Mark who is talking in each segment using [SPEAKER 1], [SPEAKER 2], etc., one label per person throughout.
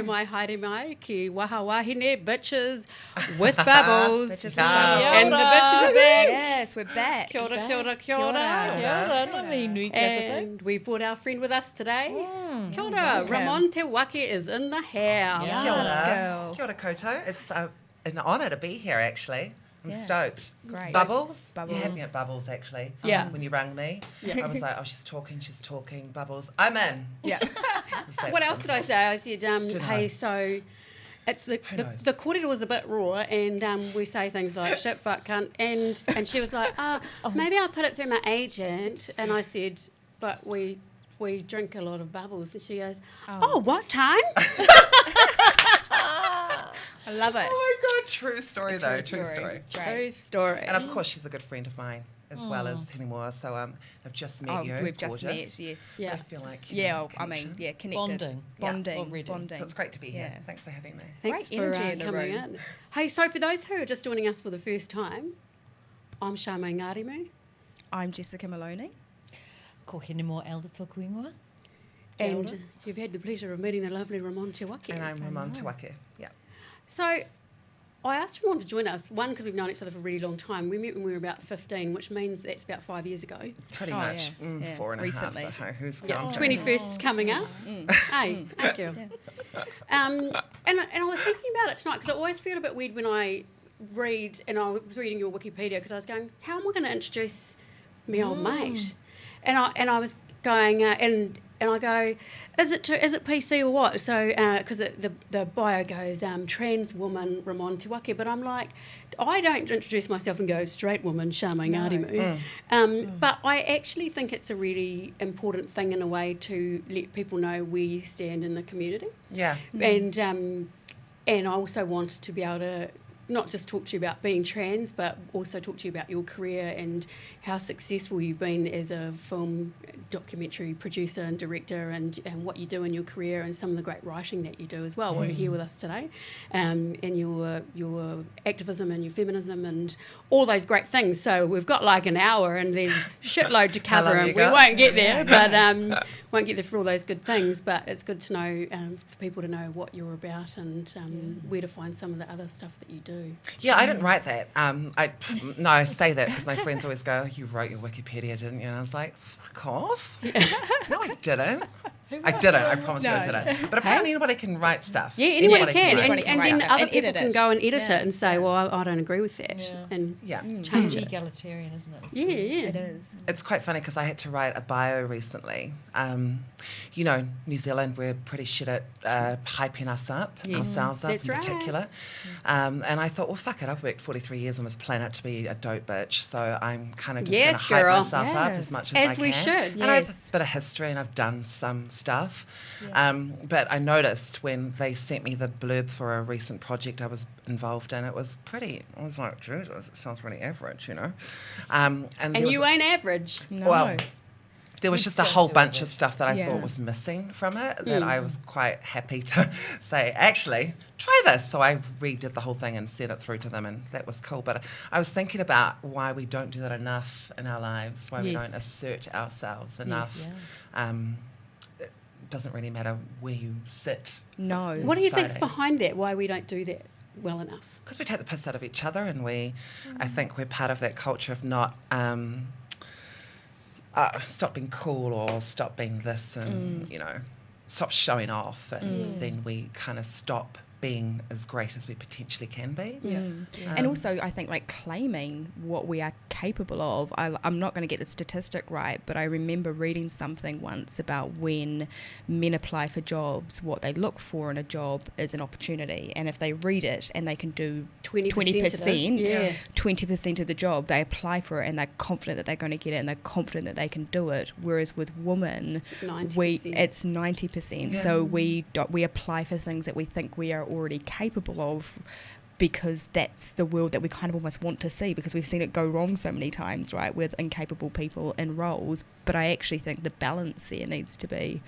[SPEAKER 1] My haere mai ki Waha Wāhine, bitches with bubbles.
[SPEAKER 2] Bitches with bubbles.
[SPEAKER 1] And the bitches are back.
[SPEAKER 2] Yes, we're back.
[SPEAKER 1] Kia ora, kia ora, kia
[SPEAKER 2] Kia
[SPEAKER 1] ora.
[SPEAKER 2] ora.
[SPEAKER 1] And we've brought our friend with us today. Kia ora,
[SPEAKER 2] welcome.
[SPEAKER 1] Ramon Te Wake is in the house.
[SPEAKER 2] Yeah.
[SPEAKER 3] Kia ora.
[SPEAKER 2] Let's
[SPEAKER 3] Kia ora koutou. It's an honour to be here, actually. I'm stoked.
[SPEAKER 2] Great.
[SPEAKER 3] Bubbles?
[SPEAKER 2] Bubbles.
[SPEAKER 3] You had me at Bubbles, actually.
[SPEAKER 1] Yeah.
[SPEAKER 3] When you rang me.
[SPEAKER 1] Yeah.
[SPEAKER 3] I was like, oh, she's talking. Bubbles. I'm in.
[SPEAKER 2] Yeah.
[SPEAKER 3] It's that
[SPEAKER 1] What else did I
[SPEAKER 3] simple.
[SPEAKER 1] say? I said,
[SPEAKER 3] Dunno.
[SPEAKER 1] hey, so it's the
[SPEAKER 3] knows?
[SPEAKER 1] kōrero was a bit raw, and we say things like shit, fuck, cunt, and she was like, maybe I'll put it through my agent. And I said, but we drink a lot of bubbles. And she goes, oh what time?
[SPEAKER 2] I love it.
[SPEAKER 3] Oh my God, true story though. True story.
[SPEAKER 1] True story.
[SPEAKER 3] And of course, she's a good friend of mine as well as anymore. So I've just met you.
[SPEAKER 2] We've just
[SPEAKER 3] Gorgeous.
[SPEAKER 2] met, yes.
[SPEAKER 1] Yeah.
[SPEAKER 3] I feel like
[SPEAKER 2] Connected.
[SPEAKER 4] Bonding.
[SPEAKER 2] Bonding.
[SPEAKER 3] So it's great to be here.
[SPEAKER 2] Yeah.
[SPEAKER 3] Thanks for having me.
[SPEAKER 1] Thanks
[SPEAKER 2] Great
[SPEAKER 1] for
[SPEAKER 2] energy in the
[SPEAKER 1] coming
[SPEAKER 2] room.
[SPEAKER 1] in. Hey, so for those who are just joining us for the first time, I'm Charmaine Ngarimu,
[SPEAKER 2] I'm Jessica Maloney.
[SPEAKER 4] Ko hene mo Elder Tōku Ingoa.
[SPEAKER 1] and you've had the pleasure of meeting the lovely Ramon Te Wake.
[SPEAKER 3] And I'm Ramon Te Wake. Yeah.
[SPEAKER 1] So I asked Ramon to join us, one, because we've known each other for a really long time. We met when we were about 15, which means that's about 5 years ago.
[SPEAKER 3] Pretty
[SPEAKER 2] Oh,
[SPEAKER 3] much.
[SPEAKER 2] yeah.
[SPEAKER 3] 4.5.
[SPEAKER 2] Recently.
[SPEAKER 3] But hey, who's
[SPEAKER 1] Yeah,
[SPEAKER 3] counting?
[SPEAKER 1] 21st is coming up. Hey, thank you. And I was thinking about it tonight because I always feel a bit weird when I read, and I was reading your Wikipedia because I was going, how am I going to introduce me old mate? And I was going, and I go, is it PC or what? So, because the bio goes, trans woman Ramon Te Wake, but I'm like, I don't introduce myself and go, straight woman Charmaine Ngarimu. But I actually think it's a really important thing in a way to let people know where you stand in the community.
[SPEAKER 3] Yeah.
[SPEAKER 1] And I also want to be able to not just talk to you about being trans, but also talk to you about your career and how successful you've been as a film documentary producer and director, and what you do in your career, and some of the great writing that you do as well. We're here with us today, and your activism and your feminism and all those great things. So we've got like an hour, and there's shitload to
[SPEAKER 3] How
[SPEAKER 1] cover,
[SPEAKER 3] long
[SPEAKER 1] and
[SPEAKER 3] you
[SPEAKER 1] we
[SPEAKER 3] got?
[SPEAKER 1] won't get there, but won't get there for all those good things. But it's good to know, for people to know what you're about and where to find some of the other stuff that you do.
[SPEAKER 3] Yeah, I didn't write that. I say that because my friends always go, you wrote your Wikipedia, didn't you? And I was like, fuck off. No, I didn't. I promise you I didn't. But apparently anybody can write stuff.
[SPEAKER 1] Yeah, anybody can.
[SPEAKER 2] Anybody
[SPEAKER 1] And
[SPEAKER 2] can write
[SPEAKER 1] then
[SPEAKER 2] stuff.
[SPEAKER 1] other
[SPEAKER 2] And
[SPEAKER 1] people
[SPEAKER 2] edit
[SPEAKER 1] can
[SPEAKER 2] it.
[SPEAKER 1] go and edit
[SPEAKER 2] Yeah.
[SPEAKER 1] it and say, well, I don't agree with that, and
[SPEAKER 3] Yeah.
[SPEAKER 1] change it.
[SPEAKER 4] Egalitarian, isn't it?
[SPEAKER 1] Yeah, yeah.
[SPEAKER 2] It is.
[SPEAKER 3] It's quite funny because I had to write a bio recently. You know, New Zealand, we're pretty shit at hyping ourselves up
[SPEAKER 1] That's
[SPEAKER 3] in
[SPEAKER 1] right.
[SPEAKER 3] particular. And I thought, well, fuck it, I've worked 43 years on this planet to be a dope bitch, so I'm kind of just going to
[SPEAKER 1] Yes,
[SPEAKER 3] hype
[SPEAKER 1] girl.
[SPEAKER 3] myself up as
[SPEAKER 2] Yes.
[SPEAKER 3] much as
[SPEAKER 1] As
[SPEAKER 3] I can.
[SPEAKER 1] we should.
[SPEAKER 3] And I have
[SPEAKER 2] Yes.
[SPEAKER 3] a bit of history and I've done some stuff. But I noticed when they sent me the blurb for a recent project I was involved in, I was like, Jesus, it sounds really average, you know. And
[SPEAKER 1] And
[SPEAKER 3] there was-
[SPEAKER 1] you ain't average.
[SPEAKER 2] No.
[SPEAKER 3] well, there was just a whole bunch of stuff that I
[SPEAKER 2] Yeah.
[SPEAKER 3] thought was missing from it that I was quite happy to say, actually, try this. So I redid the whole thing and sent it through to them, and that was cool. But I was thinking about why we don't do that enough in our lives, why we
[SPEAKER 1] Yes.
[SPEAKER 3] don't assert ourselves enough. It doesn't really matter where you sit.
[SPEAKER 2] No.
[SPEAKER 1] What do you think's
[SPEAKER 3] Society.
[SPEAKER 1] behind that? Why we don't do that well enough?
[SPEAKER 3] Because we take the piss out of each other, and I think we're part of that culture of not stop being cool or stop being this and, stop showing off. And then we kind of stop being as great as we potentially can be.
[SPEAKER 2] And also, I think, like, claiming what we are capable of. I'm not going to get the statistic right, but I remember reading something once about when men apply for jobs, what they look for in a job is an opportunity. And if they read it and they can do 20% of the job, they apply for it and they're confident that they're going to get it and they're confident that they can do it. Whereas with women, it's 90%. So we apply for things that we think we are already capable of, because that's the world that we kind of almost want to see, because we've seen it go wrong so many times, right, with incapable people in roles. But I actually think the balance there needs to be,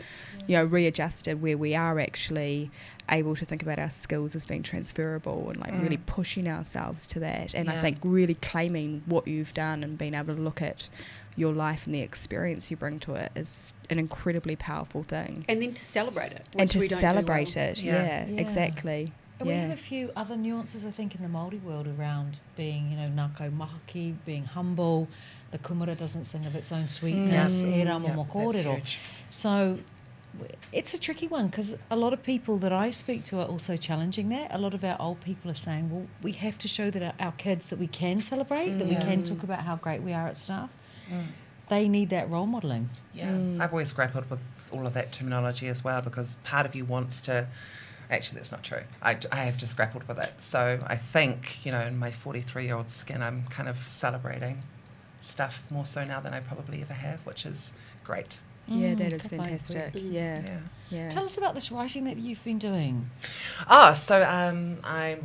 [SPEAKER 2] readjusted, where we are actually able to think about our skills as being transferable and, like, really pushing ourselves to that. And I think really claiming what you've done and being able to look at your life and the experience you bring to it is an incredibly powerful thing.
[SPEAKER 1] And then to celebrate it.
[SPEAKER 2] And to celebrate it, exactly.
[SPEAKER 4] And we have a few other nuances, I think, in the Māori world around being, ngākau mahaki, being humble. The kumara doesn't sing of its own sweetness. E rā momo kōrero. So it's a tricky one, because a lot of people that I speak to are also challenging that. A lot of our old people are saying, well, we have to show that our kids that we can celebrate, that we can talk about how great we are at stuff. They need that role modelling.
[SPEAKER 3] I've always grappled with all of that terminology as well, because part of you wants to... Actually, that's not true. I have just grappled with it. So I think, in my 43-year-old skin, I'm kind of celebrating stuff more so now than I probably ever have, which is great.
[SPEAKER 2] Yeah, that is fantastic. Yeah.
[SPEAKER 4] Tell us about this writing that you've been doing.
[SPEAKER 3] So I'm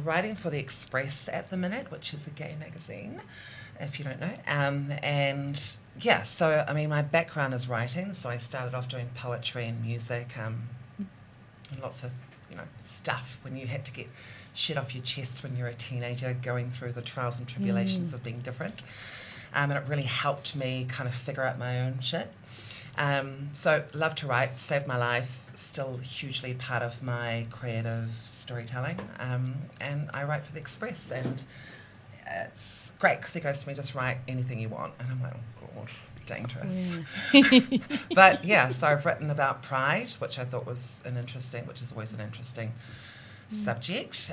[SPEAKER 3] writing for The Express at the minute, which is a gay magazine, if you don't know. So, my background is writing. So I started off doing poetry and music, and lots of, stuff when you had to get shit off your chest when you're a teenager, going through the trials and tribulations of being different. And it really helped me kind of figure out my own shit. So love to write, saved my life, still hugely part of my creative storytelling. And I write for The Express, and it's great because he goes to me, just write anything you want. And I'm like, oh God, dangerous. But so I've written about pride, which I thought was which is always an interesting subject.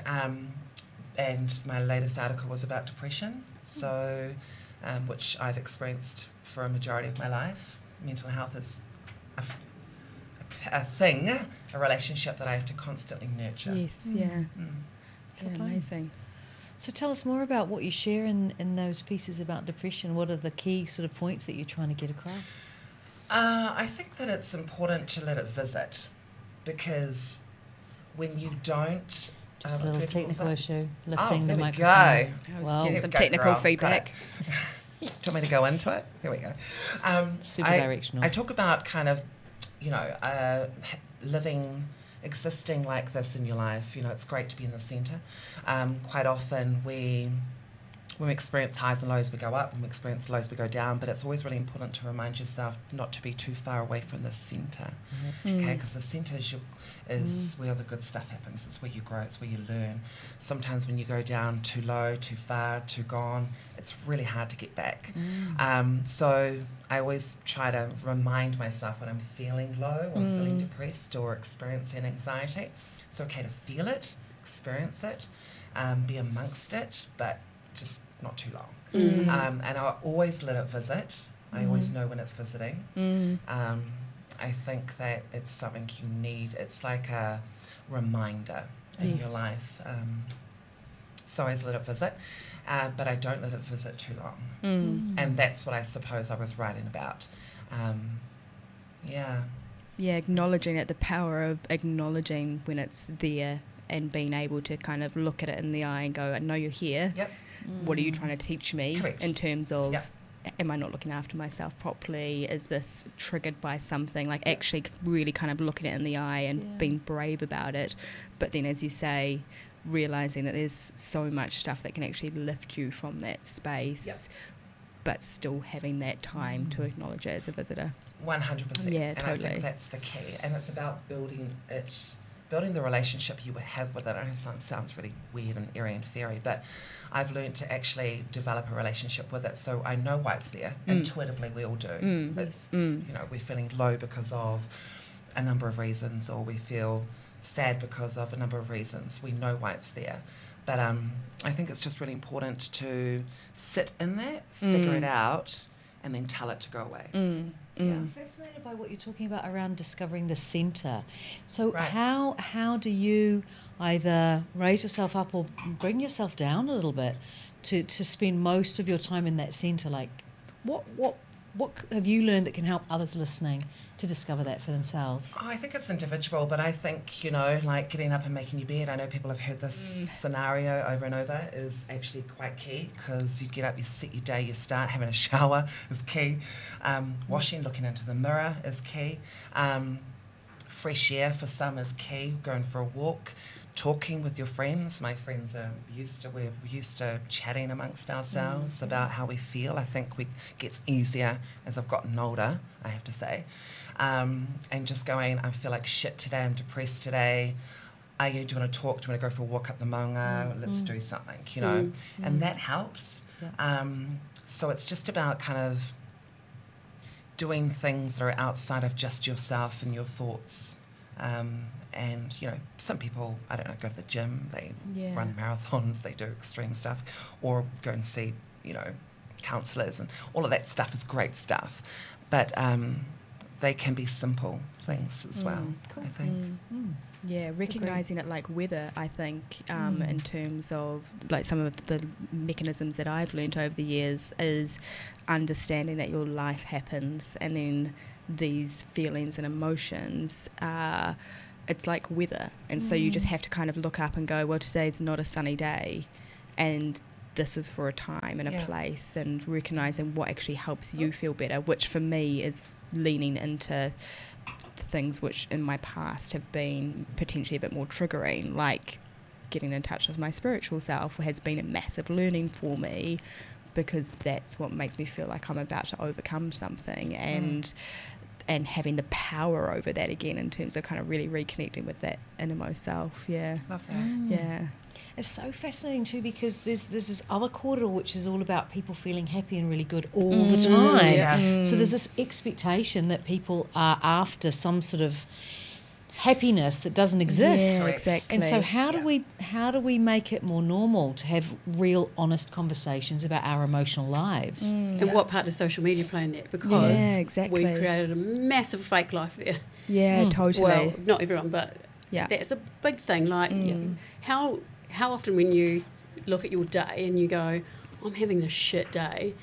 [SPEAKER 3] And my latest article was about depression, so which I've experienced for a majority of my life. Mental health is a thing, a relationship that I have to constantly nurture.
[SPEAKER 2] Yes, amazing.
[SPEAKER 4] So tell us more about what you share in those pieces about depression. What are the key sort of points that you're trying to get across?
[SPEAKER 3] I think that it's important to let it visit, because when you don't...
[SPEAKER 4] Just a little technical issue, lifting
[SPEAKER 3] the
[SPEAKER 4] microphone.
[SPEAKER 3] There we go.
[SPEAKER 2] Well, getting some technical feedback.
[SPEAKER 3] Do you want me to go into it? Here we go.
[SPEAKER 4] Super directional.
[SPEAKER 3] I talk about kind of, existing like this in your life. It's great to be in the centre. Quite often when we experience highs and lows, we go up. When we experience lows, we go down. But it's always really important to remind yourself not to be too far away from the centre. Okay, because the centre is where the good stuff happens. It's where you grow. It's where you learn. Sometimes when you go down too low, too far, too gone, it's really hard to get back. So I always try to remind myself when I'm feeling low or feeling depressed or experiencing anxiety. It's okay to feel it, experience it, be amongst it, but just not too long. And I always let it visit. I always know when it's visiting. I think that it's something you need. It's like a reminder in your life. So I always let it visit, but I don't let it visit too long. And that's what I suppose I was writing about.
[SPEAKER 2] Acknowledging it, the power of acknowledging when it's there and being able to kind of look at it in the eye and go, I know you're here. What are you trying to teach me?
[SPEAKER 3] Correct.
[SPEAKER 2] In terms of, am I not looking after myself properly? Is this triggered by something? Like actually really kind of looking it in the eye and being brave about it. But then, as you say, realising that there's so much stuff that can actually lift you from that space, but still having that time to acknowledge it as a visitor.
[SPEAKER 3] 100%.
[SPEAKER 2] Yeah,
[SPEAKER 3] and
[SPEAKER 2] totally.
[SPEAKER 3] I think that's the key. And it's about building it building the relationship you have with it. I know it sounds really weird and airy and fairy, but I've learned to actually develop a relationship with it, so I know why it's there. Intuitively, we all do. You know, we're feeling low because of a number of reasons, or we feel sad because of a number of reasons. We know why it's there. But I think it's just really important to sit in that, figure it out, and then tell it to go away.
[SPEAKER 4] I'm fascinated by what you're talking about around discovering the centre. So how do you either raise yourself up or bring yourself down a little bit to spend most of your time in that centre? Like, what have you learned that can help others listening to discover that for themselves?
[SPEAKER 3] Oh, I think it's individual, but I think, you know, like getting up and making your bed, I know people have heard this scenario over and over, is actually quite key, because you get up, you set your day, you start, having a shower is key. Washing, looking into the mirror is key. Fresh air for some is key, going for a walk. Talking with your friends. My friends are we're used to chatting amongst ourselves about how we feel. I think it gets easier as I've gotten older, I have to say. And just going, I feel like shit today, I'm depressed today. Do you want to talk? Do you want to go for a walk up the maunga? Let's do something, you know. And that helps. Yeah. So it's just about kind of doing things that are outside of just yourself and your thoughts. And, you know, some people, I don't know, go to the gym, they run marathons, they do extreme stuff, or go and see, you know, counsellors, and all of that stuff is great stuff. But they can be simple things as well, cool. I think.
[SPEAKER 2] Yeah, recognising it like weather, I think, in terms of like some of the mechanisms that I've learnt over the years is understanding that your life happens, and then these feelings and emotions are, it's like weather, and so you just have to kind of look up and go, well, today's not a sunny day, and this is for a time and a place, and recognising what actually helps you feel better, which for me is leaning into things which in my past have been potentially a bit more triggering, like getting in touch with my spiritual self has been a massive learning for me, because that's what makes me feel like I'm about to overcome something, and having the power over that again in terms of kind of really reconnecting with that innermost self. Yeah.
[SPEAKER 3] Love that.
[SPEAKER 2] Yeah.
[SPEAKER 4] It's so fascinating too, because there's this other corridor which is all about people feeling happy and really good all the time.
[SPEAKER 3] Yeah.
[SPEAKER 4] So there's this expectation that people are after some sort of happiness that doesn't exist.
[SPEAKER 2] Yeah, exactly.
[SPEAKER 4] And so how do we make it more normal to have real honest conversations about our emotional lives?
[SPEAKER 1] And what part does social media play in that? Because we've created a massive fake life there.
[SPEAKER 2] Yeah, totally.
[SPEAKER 1] Well, not everyone, but that's a big thing. Like, how often when you look at your day and you go, I'm having this shit day,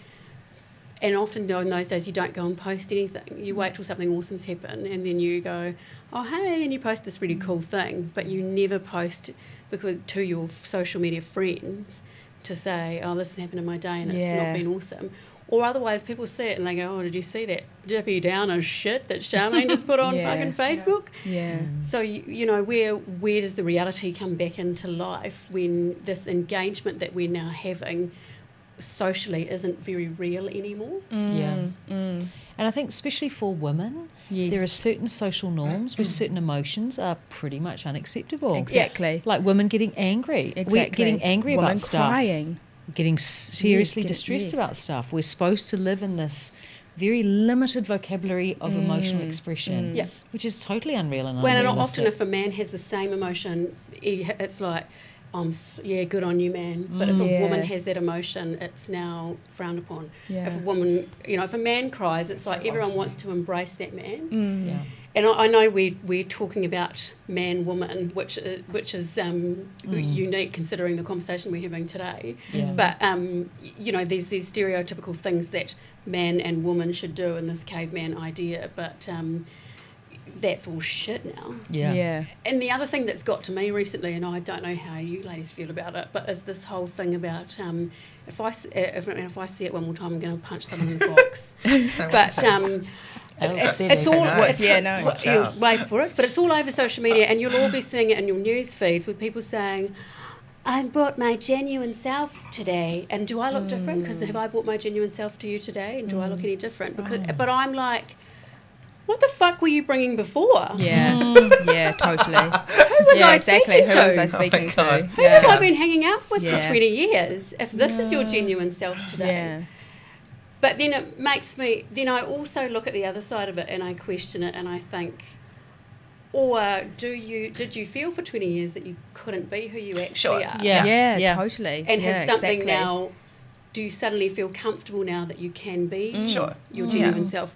[SPEAKER 1] and often in those days you don't go and post anything. You wait till something awesome's happened, and then you go, oh, hey, and you post this really cool thing, but you never post to your social media friends to say, oh, this has happened in my day and it's not been awesome. Or otherwise people see it and they go, oh, did you see that Dippy Downer shit that Charmaine just put on fucking Facebook?
[SPEAKER 2] Yeah.
[SPEAKER 1] So, you know, where does the reality come back into life when this engagement that we're now having socially isn't very real anymore?
[SPEAKER 4] And I think especially for women, there are certain social norms where certain emotions are pretty much unacceptable.
[SPEAKER 2] Exactly.
[SPEAKER 4] Like women getting angry. We're getting angry
[SPEAKER 2] women
[SPEAKER 4] about stuff.
[SPEAKER 2] Crying.
[SPEAKER 4] Getting seriously distressed about stuff. We're supposed to live in this very limited vocabulary of emotional expression, which is totally unreal and unrealistic.
[SPEAKER 1] Well, and often if a man has the same emotion, it's like, good on you, man. But if a woman has that emotion, it's now frowned upon. Yeah. If a woman, if a man cries, it's like everyone wants to embrace that man. And I know we're talking about man-woman, which is unique considering the conversation we're having today. But, there's these stereotypical things that man and woman should do in this caveman idea, but that's all shit now. And the other thing that's got to me recently, and I don't know how you ladies feel about it, but is this whole thing about if I see it one more time, I'm going to punch someone in the box. But it's all wait for it. But it's all over social media, and you'll all be seeing it in your news feeds with people saying, I brought my genuine self today, and do I look different? Because have I brought my genuine self to you today, and do I look any different? But I'm like, what the fuck were you bringing before?
[SPEAKER 2] Yeah, yeah, totally.
[SPEAKER 1] Who was I speaking to?
[SPEAKER 2] Who was I speaking to?
[SPEAKER 1] Who have I been hanging out with for 20 years? If this is your genuine self today.
[SPEAKER 2] Yeah.
[SPEAKER 1] But then it makes me, then I also look at the other side of it and I question it and I think, or did you feel for 20 years that you couldn't be who you actually are?
[SPEAKER 2] Yeah, totally.
[SPEAKER 1] And has something now, do you suddenly feel comfortable now that you can be your genuine self?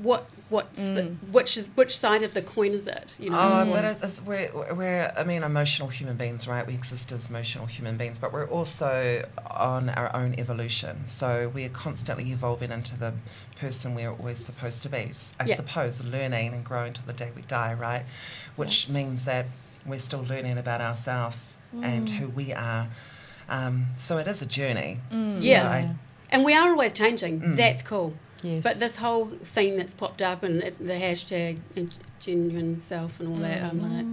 [SPEAKER 1] Which side of the coin is it? You know?
[SPEAKER 3] But we're emotional human beings, right? We exist as emotional human beings, but we're also on our own evolution. So we're constantly evolving into the person we're always supposed to be. I suppose learning and growing till the day we die, right? Which means that we're still learning about ourselves and who we are. So it is a journey.
[SPEAKER 1] And we are always changing. That's cool.
[SPEAKER 4] Yes.
[SPEAKER 1] But this whole thing that's popped up and the hashtag genuine self and all that, I'm like...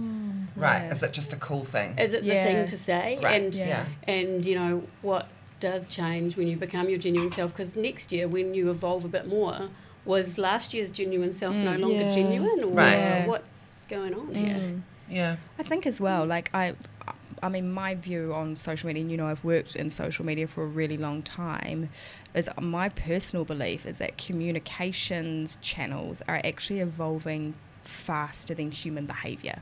[SPEAKER 3] Right, is it just a cool thing?
[SPEAKER 1] Is it the thing to say?
[SPEAKER 3] Right.
[SPEAKER 1] And, you know, what does change when you become your genuine self? Because next year, when you evolve a bit more, was last year's genuine self no longer genuine? Or what's going on here?
[SPEAKER 3] Yeah.
[SPEAKER 2] I think as well, like I mean, my view on social media, and you know, I've worked in social media for a really long time, is my personal belief is that communications channels are actually evolving faster than human behaviour.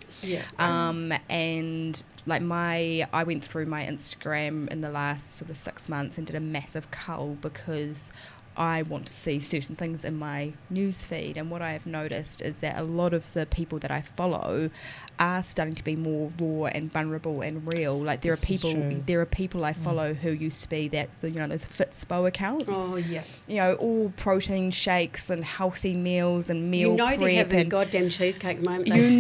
[SPEAKER 2] And like I went through my Instagram in the last sort of 6 months and did a massive cull because I want to see certain things in my news feed, and what I have noticed is that a lot of the people that I follow are starting to be more raw and vulnerable and real. Like there are people I follow who used to be that, you know, those Fitspo accounts.
[SPEAKER 1] Oh yeah.
[SPEAKER 2] You know, all protein shakes and healthy meals and meal
[SPEAKER 1] prep. You know they're having a goddamn cheesecake moment. They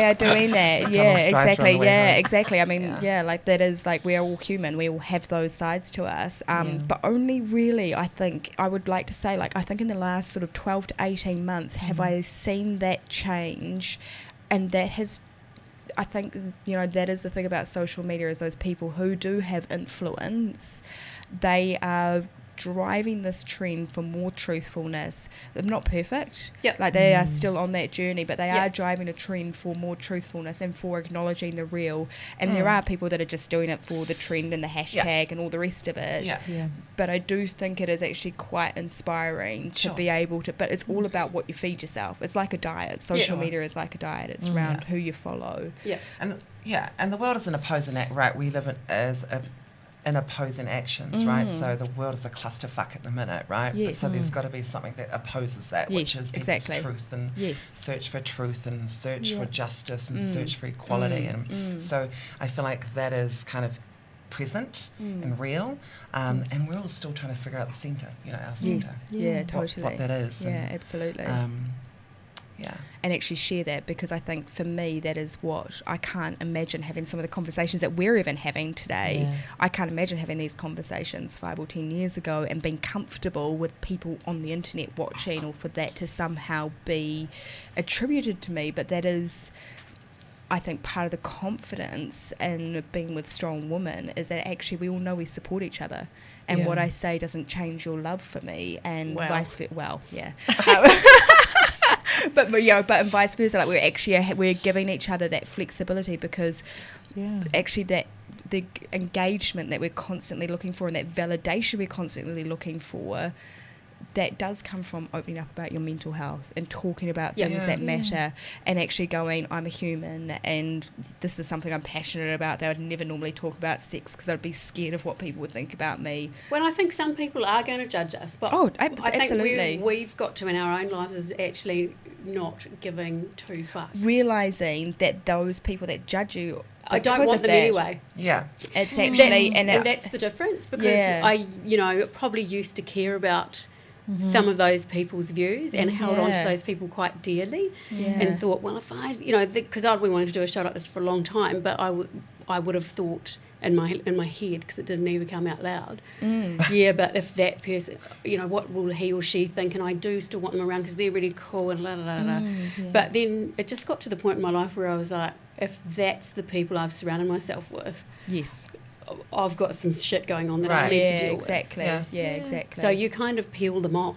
[SPEAKER 1] are doing that. Exactly. I mean, like that is like we are all human. We all have those sides to us. But only really, I think I would like to say, like I think in the last sort of 12 to 18 months have I seen that change. And that has, I think, you know, that is the thing about social media, is those people who do have influence, they are driving this trend for more truthfulness. They're not perfect. Like they are still on that journey, but they are driving a trend for more truthfulness and for acknowledging the real. And there are people that are just doing it for the trend and the hashtag and all the rest of it. But I do think it is actually quite inspiring to be able to, but it's all about what you feed yourself. It's like a diet. Social media is like a diet. It's around who you follow.
[SPEAKER 3] And the world is an opposing act, right? We live in opposing actions, right? So the world is a clusterfuck at the minute, right? So there's got to be something that opposes that, which is people's truth and search for truth and search for justice and search for equality. And so I feel like that is kind of present and real, and we're all still trying to figure out the centre, you know, our centre.
[SPEAKER 2] Totally.
[SPEAKER 3] What that is.
[SPEAKER 2] Absolutely. And actually share that, because I think for me that is what I can't imagine having some of the conversations that we're even having today. I can't imagine having these conversations 5 or 10 years ago and being comfortable with people on the internet watching, or for that to somehow be attributed to me. But that is, I think, part of the confidence in being with strong women is that actually we all know we support each other, and what I say doesn't change your love for me, and vice versa. But vice versa, like we're giving each other that flexibility, because actually that the engagement that we're constantly looking for and that validation we're constantly looking for, that does come from opening up about your mental health and talking about things that matter, and actually going, I'm a human and this is something I'm passionate about, that I'd never normally talk about sex because I'd be scared of what people would think about me.
[SPEAKER 1] Well, I think some people are going to judge us, but I think
[SPEAKER 2] absolutely.
[SPEAKER 1] we've got to in our own lives is actually not giving two fucks.
[SPEAKER 2] Realising that those people that judge you,
[SPEAKER 1] I don't want them anyway.
[SPEAKER 2] It's actually, and
[SPEAKER 1] that's the difference, because I, you know, probably used to care about some of those people's views and held on to those people quite dearly, and thought, well, if I, you know, because I'd been wanting to do a show like this for a long time, but I would have thought in my head, because it didn't even come out loud, but if that person, you know, what will he or she think, and I do still want them around because they're really cool and but then it just got to the point in my life where I was like, if that's the people I've surrounded myself with, I've got some shit going on that I need to deal with.
[SPEAKER 2] Exactly.
[SPEAKER 1] So you kind of peel them off.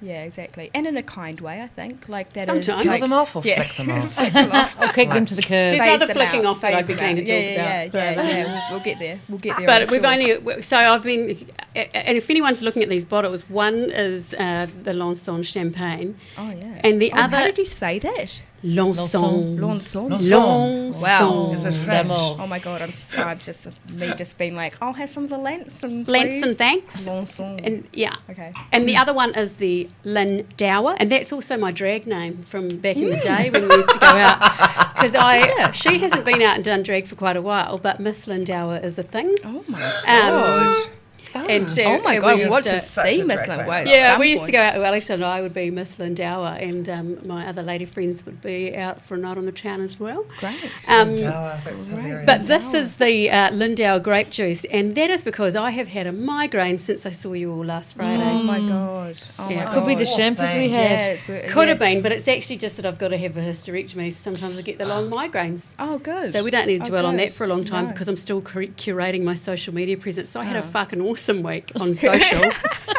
[SPEAKER 2] Yeah, exactly. And in a kind way, I think. Like that
[SPEAKER 1] Sometimes.
[SPEAKER 2] is
[SPEAKER 3] Kill
[SPEAKER 2] like,
[SPEAKER 3] them off or flick them off?
[SPEAKER 2] flick them off.
[SPEAKER 4] I'll kick them to the curb.
[SPEAKER 1] There's
[SPEAKER 2] Phase
[SPEAKER 1] other
[SPEAKER 2] them
[SPEAKER 1] flicking
[SPEAKER 2] out,
[SPEAKER 1] off that I'd be
[SPEAKER 2] phase
[SPEAKER 1] keen to
[SPEAKER 2] them
[SPEAKER 1] talk
[SPEAKER 2] out.
[SPEAKER 1] about.
[SPEAKER 2] Yeah. We'll get there. We'll get there.
[SPEAKER 1] But
[SPEAKER 2] I'm
[SPEAKER 1] we've
[SPEAKER 2] sure.
[SPEAKER 1] only, so I've been, and if anyone's looking at these bottles, one is the Lanson champagne.
[SPEAKER 2] Oh, yeah.
[SPEAKER 1] And the other.
[SPEAKER 2] How did you say that?
[SPEAKER 1] Lanson.
[SPEAKER 2] Lanson.
[SPEAKER 3] Lanson.
[SPEAKER 2] Wow.
[SPEAKER 3] Is it French?
[SPEAKER 2] Oh my God, I've just been like, I'll have some of the Lanson,
[SPEAKER 1] Lanson,
[SPEAKER 2] please.
[SPEAKER 1] thanks.
[SPEAKER 2] Lanson.
[SPEAKER 1] And yeah.
[SPEAKER 2] Okay.
[SPEAKER 1] And the other one is the Lindauer, and that's also my drag name from back in the day when we used to go out. Because she hasn't been out and done drag for quite a while, but Miss Lindauer is a thing.
[SPEAKER 2] Oh my God.
[SPEAKER 1] And
[SPEAKER 2] Oh my
[SPEAKER 1] and
[SPEAKER 2] God,
[SPEAKER 1] we
[SPEAKER 2] we want
[SPEAKER 1] used
[SPEAKER 2] to
[SPEAKER 3] Such
[SPEAKER 2] see
[SPEAKER 3] a
[SPEAKER 2] Miss
[SPEAKER 3] great
[SPEAKER 2] Lindauer.
[SPEAKER 1] Yeah, we used to go out to Wellington and I would be Miss Lindauer and my other lady friends would be out for a night on the town as well.
[SPEAKER 2] Great.
[SPEAKER 3] Lindauer, that's hilarious.
[SPEAKER 1] But this is the Lindauer grape juice, and that is because I have had a migraine since I saw you all last Friday.
[SPEAKER 2] Oh my God. Oh
[SPEAKER 1] Yeah.
[SPEAKER 2] my God.
[SPEAKER 4] Could be the
[SPEAKER 3] Poor
[SPEAKER 4] shampoos we
[SPEAKER 3] thing.
[SPEAKER 4] had.
[SPEAKER 1] Could have been, but it's actually just that I've got to have a hysterectomy. So sometimes I get the long migraines.
[SPEAKER 2] Oh, good.
[SPEAKER 1] So we don't need to dwell on
[SPEAKER 2] good.
[SPEAKER 1] that for a long time
[SPEAKER 2] No.
[SPEAKER 1] because I'm still curating my social media presence. So I had a fucking awesome week on social.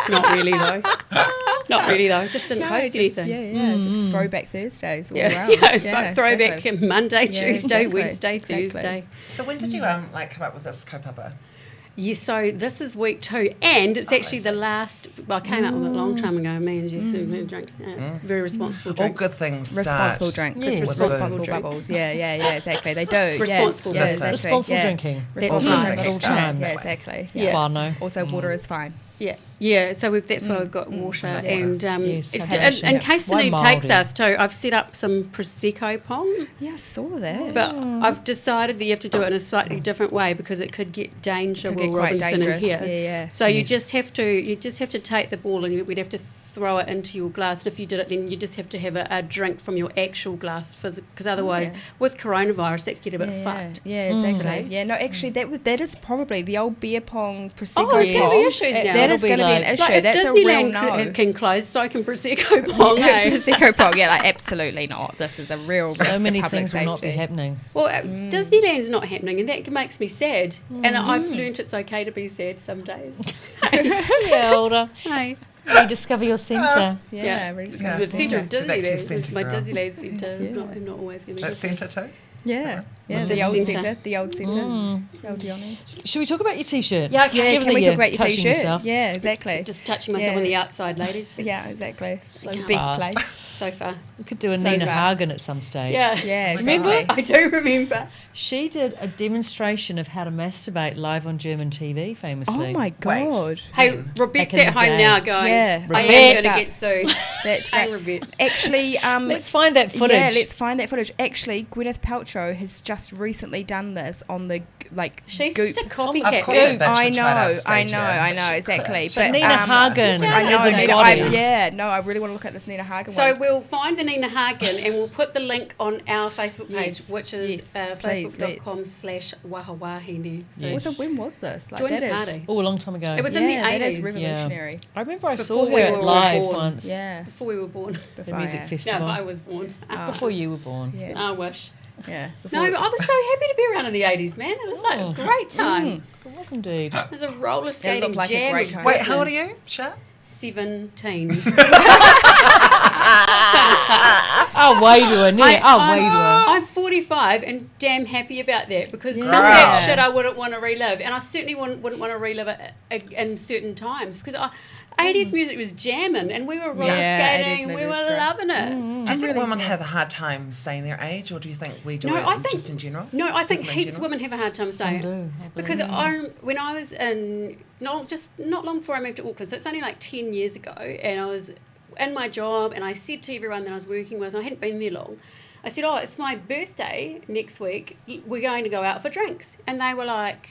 [SPEAKER 1] Not really though. Not really though. Just didn't post anything.
[SPEAKER 2] Yeah. Just throwback Thursdays all
[SPEAKER 1] Yeah,
[SPEAKER 2] around.
[SPEAKER 1] throwback
[SPEAKER 2] exactly.
[SPEAKER 1] Monday, Tuesday,
[SPEAKER 2] exactly,
[SPEAKER 1] Wednesday,
[SPEAKER 2] exactly.
[SPEAKER 1] Thursday.
[SPEAKER 3] So when did you like come up with this kaupapa?
[SPEAKER 1] Yeah, so this is week 2, and it's actually the last. Well, I came out with it a long time ago. Me and Jess drinks, very responsible
[SPEAKER 3] All
[SPEAKER 1] drinks.
[SPEAKER 3] good things start.
[SPEAKER 2] Responsible drink.
[SPEAKER 4] Yes.
[SPEAKER 2] Responsible
[SPEAKER 1] Drink.
[SPEAKER 2] bubbles. Yeah, exactly. They do.
[SPEAKER 1] Responsible
[SPEAKER 2] yeah,
[SPEAKER 1] business.
[SPEAKER 2] exactly.
[SPEAKER 4] Responsible
[SPEAKER 2] yeah.
[SPEAKER 4] drinking.
[SPEAKER 2] Responsible
[SPEAKER 1] That's
[SPEAKER 2] drinking
[SPEAKER 4] at all times.
[SPEAKER 2] Yeah, exactly.
[SPEAKER 1] Yeah.
[SPEAKER 4] Whānau.
[SPEAKER 2] Also, water is fine.
[SPEAKER 1] Yeah. So that's why we've got water, and
[SPEAKER 4] Yes,
[SPEAKER 1] in
[SPEAKER 4] hydration.
[SPEAKER 1] case the
[SPEAKER 4] Why
[SPEAKER 1] need takes
[SPEAKER 4] Māori?
[SPEAKER 1] us too, I've set up some prosecco pong.
[SPEAKER 2] Yeah, I saw that.
[SPEAKER 1] But I've decided that you have to do it in a slightly different way because it could get danger.
[SPEAKER 2] Could
[SPEAKER 1] Will
[SPEAKER 2] get quite
[SPEAKER 1] Robinson in
[SPEAKER 2] dangerous.
[SPEAKER 1] here.
[SPEAKER 2] Yeah.
[SPEAKER 1] So you just have to take the ball and we'd have to throw it into your glass. And if you did it, then you just have to have a drink from your actual glass, because otherwise, with coronavirus, that could get a bit fucked.
[SPEAKER 2] Yeah, exactly.
[SPEAKER 1] Today.
[SPEAKER 2] Yeah, no, actually, that is probably the old beer pong prosecco.
[SPEAKER 1] Oh, it's going to be
[SPEAKER 2] pong.
[SPEAKER 1] issues now.
[SPEAKER 2] That is
[SPEAKER 4] It'll
[SPEAKER 2] going
[SPEAKER 4] be
[SPEAKER 2] to be an
[SPEAKER 4] like-
[SPEAKER 2] issue.
[SPEAKER 1] Like if
[SPEAKER 2] That's a real
[SPEAKER 1] Disneyland
[SPEAKER 2] no.
[SPEAKER 1] can close, so can prosecco pong. eh?
[SPEAKER 2] Prosecco pong, yeah, like absolutely not. This is a real risk
[SPEAKER 4] So many
[SPEAKER 2] to public
[SPEAKER 4] things will not be
[SPEAKER 2] safety.
[SPEAKER 4] happening.
[SPEAKER 1] Well, Disneyland's not happening, and that makes me sad. And I've learnt it's okay to be sad some days.
[SPEAKER 4] Yeah, older.
[SPEAKER 1] Hey.
[SPEAKER 4] Rediscover your centre.
[SPEAKER 2] Yeah, really
[SPEAKER 3] Yeah.
[SPEAKER 1] The centre of
[SPEAKER 3] Go back to your
[SPEAKER 1] Disneyland,
[SPEAKER 3] centre,
[SPEAKER 1] my
[SPEAKER 3] girl.
[SPEAKER 1] Disneyland centre, not always going to be
[SPEAKER 3] That
[SPEAKER 1] Disney.
[SPEAKER 3] centre too?
[SPEAKER 2] Yeah,
[SPEAKER 1] The
[SPEAKER 2] the old
[SPEAKER 1] centre.
[SPEAKER 2] centre, the old centre, the old Johnny.
[SPEAKER 4] Should we talk about your t-shirt?
[SPEAKER 1] Yeah, okay.
[SPEAKER 2] Yeah,
[SPEAKER 4] Given
[SPEAKER 2] can
[SPEAKER 4] that
[SPEAKER 2] we
[SPEAKER 4] you're
[SPEAKER 2] talk about your
[SPEAKER 4] touching
[SPEAKER 2] t-shirt?
[SPEAKER 4] yourself.
[SPEAKER 2] Yeah, exactly.
[SPEAKER 1] Just touching myself
[SPEAKER 2] Yeah.
[SPEAKER 1] on the outside, ladies.
[SPEAKER 2] Yeah, exactly. It's the
[SPEAKER 1] can't.
[SPEAKER 2] best place.
[SPEAKER 1] So far.
[SPEAKER 4] We could do a
[SPEAKER 1] So
[SPEAKER 4] Nina
[SPEAKER 1] far.
[SPEAKER 4] Hagen at some stage.
[SPEAKER 1] Yeah.
[SPEAKER 2] Yeah,
[SPEAKER 4] Remember?
[SPEAKER 2] exactly.
[SPEAKER 1] I do remember.
[SPEAKER 4] She did a demonstration of how to masturbate live on German TV, famously.
[SPEAKER 2] Oh my God.
[SPEAKER 1] Hey,
[SPEAKER 4] Back
[SPEAKER 1] Rebecca's
[SPEAKER 4] in the
[SPEAKER 1] at home
[SPEAKER 4] day.
[SPEAKER 1] now going,
[SPEAKER 2] Yeah.
[SPEAKER 1] I am
[SPEAKER 2] Rebecca's
[SPEAKER 1] going to
[SPEAKER 2] up.
[SPEAKER 1] get sued.
[SPEAKER 2] That's
[SPEAKER 1] Hey,
[SPEAKER 2] great.
[SPEAKER 1] Rebecca.
[SPEAKER 2] Actually,
[SPEAKER 4] Let's find that footage.
[SPEAKER 2] Yeah, let's find that footage. Actually, Gwyneth Paltrow has just recently done this on the
[SPEAKER 1] She's
[SPEAKER 2] Goop.
[SPEAKER 1] just a
[SPEAKER 3] Of
[SPEAKER 1] copycat.
[SPEAKER 3] course that
[SPEAKER 1] Goop.
[SPEAKER 3] bitch
[SPEAKER 2] I
[SPEAKER 3] would try to
[SPEAKER 2] know,
[SPEAKER 3] upstage her, but she
[SPEAKER 2] exactly.
[SPEAKER 3] couldn't.
[SPEAKER 4] But Nina Hagen
[SPEAKER 1] I know,
[SPEAKER 4] is a
[SPEAKER 1] Nina,
[SPEAKER 4] goddess.
[SPEAKER 2] I really want to look at this Nina Hagen
[SPEAKER 1] So
[SPEAKER 2] one.
[SPEAKER 1] we'll find the Nina Hagen and we'll put the link on our Facebook page,
[SPEAKER 2] Yes,
[SPEAKER 1] which is
[SPEAKER 2] yes, please,
[SPEAKER 1] facebook.com/Waha Wāhine. So
[SPEAKER 4] Yes.
[SPEAKER 2] Also, when was this? Like
[SPEAKER 1] join
[SPEAKER 2] that
[SPEAKER 1] the
[SPEAKER 2] is.
[SPEAKER 1] party.
[SPEAKER 4] Oh, a long time ago.
[SPEAKER 1] It was in the
[SPEAKER 2] that is
[SPEAKER 1] 80s.
[SPEAKER 2] revolutionary.
[SPEAKER 4] I remember I
[SPEAKER 1] Before
[SPEAKER 4] saw
[SPEAKER 1] we
[SPEAKER 4] her
[SPEAKER 1] were
[SPEAKER 4] at
[SPEAKER 1] all
[SPEAKER 4] live
[SPEAKER 1] born.
[SPEAKER 4] once.
[SPEAKER 2] Yeah.
[SPEAKER 1] Before we were born.
[SPEAKER 4] The
[SPEAKER 2] Before,
[SPEAKER 4] music
[SPEAKER 2] yeah.
[SPEAKER 4] festival.
[SPEAKER 1] No, I was born.
[SPEAKER 4] Before you were born.
[SPEAKER 2] Yeah.
[SPEAKER 1] I wish.
[SPEAKER 2] Yeah.
[SPEAKER 1] No, but I was so happy to be around in the 80s, man. It was like a great time.
[SPEAKER 4] It was indeed.
[SPEAKER 1] It was a roller skating
[SPEAKER 2] looked like a
[SPEAKER 1] jam.
[SPEAKER 2] great
[SPEAKER 1] of
[SPEAKER 2] time.
[SPEAKER 3] Wait, how old are
[SPEAKER 1] goodness.
[SPEAKER 3] you, Sha?
[SPEAKER 1] 17.
[SPEAKER 4] Oh, way to her, Nina. Oh, way to her.
[SPEAKER 1] I'm 45 and damn happy about that because some of
[SPEAKER 3] Girl.
[SPEAKER 1] that shit I wouldn't want to relive, and I certainly wouldn't want to relive it in certain times because 80s music was jamming and we were roller
[SPEAKER 2] Yeah, 80s
[SPEAKER 1] skating and we
[SPEAKER 2] music
[SPEAKER 1] were
[SPEAKER 2] was great.
[SPEAKER 1] loving it.
[SPEAKER 3] Do you think women have a hard time saying their age, or do you think we do
[SPEAKER 1] No,
[SPEAKER 3] it
[SPEAKER 1] I think
[SPEAKER 3] just in general?
[SPEAKER 1] No, I think
[SPEAKER 3] Women in
[SPEAKER 1] heaps of
[SPEAKER 3] general?
[SPEAKER 1] women have a hard time saying
[SPEAKER 4] do,
[SPEAKER 1] it.
[SPEAKER 4] I believe.
[SPEAKER 1] Because when I was in, not long before I moved to Auckland, so it's only like 10 years ago, and I was in my job, and I said to everyone that I was working with, and I hadn't been there long, I said, oh, it's my birthday next week, we're going to go out for drinks. And they were like,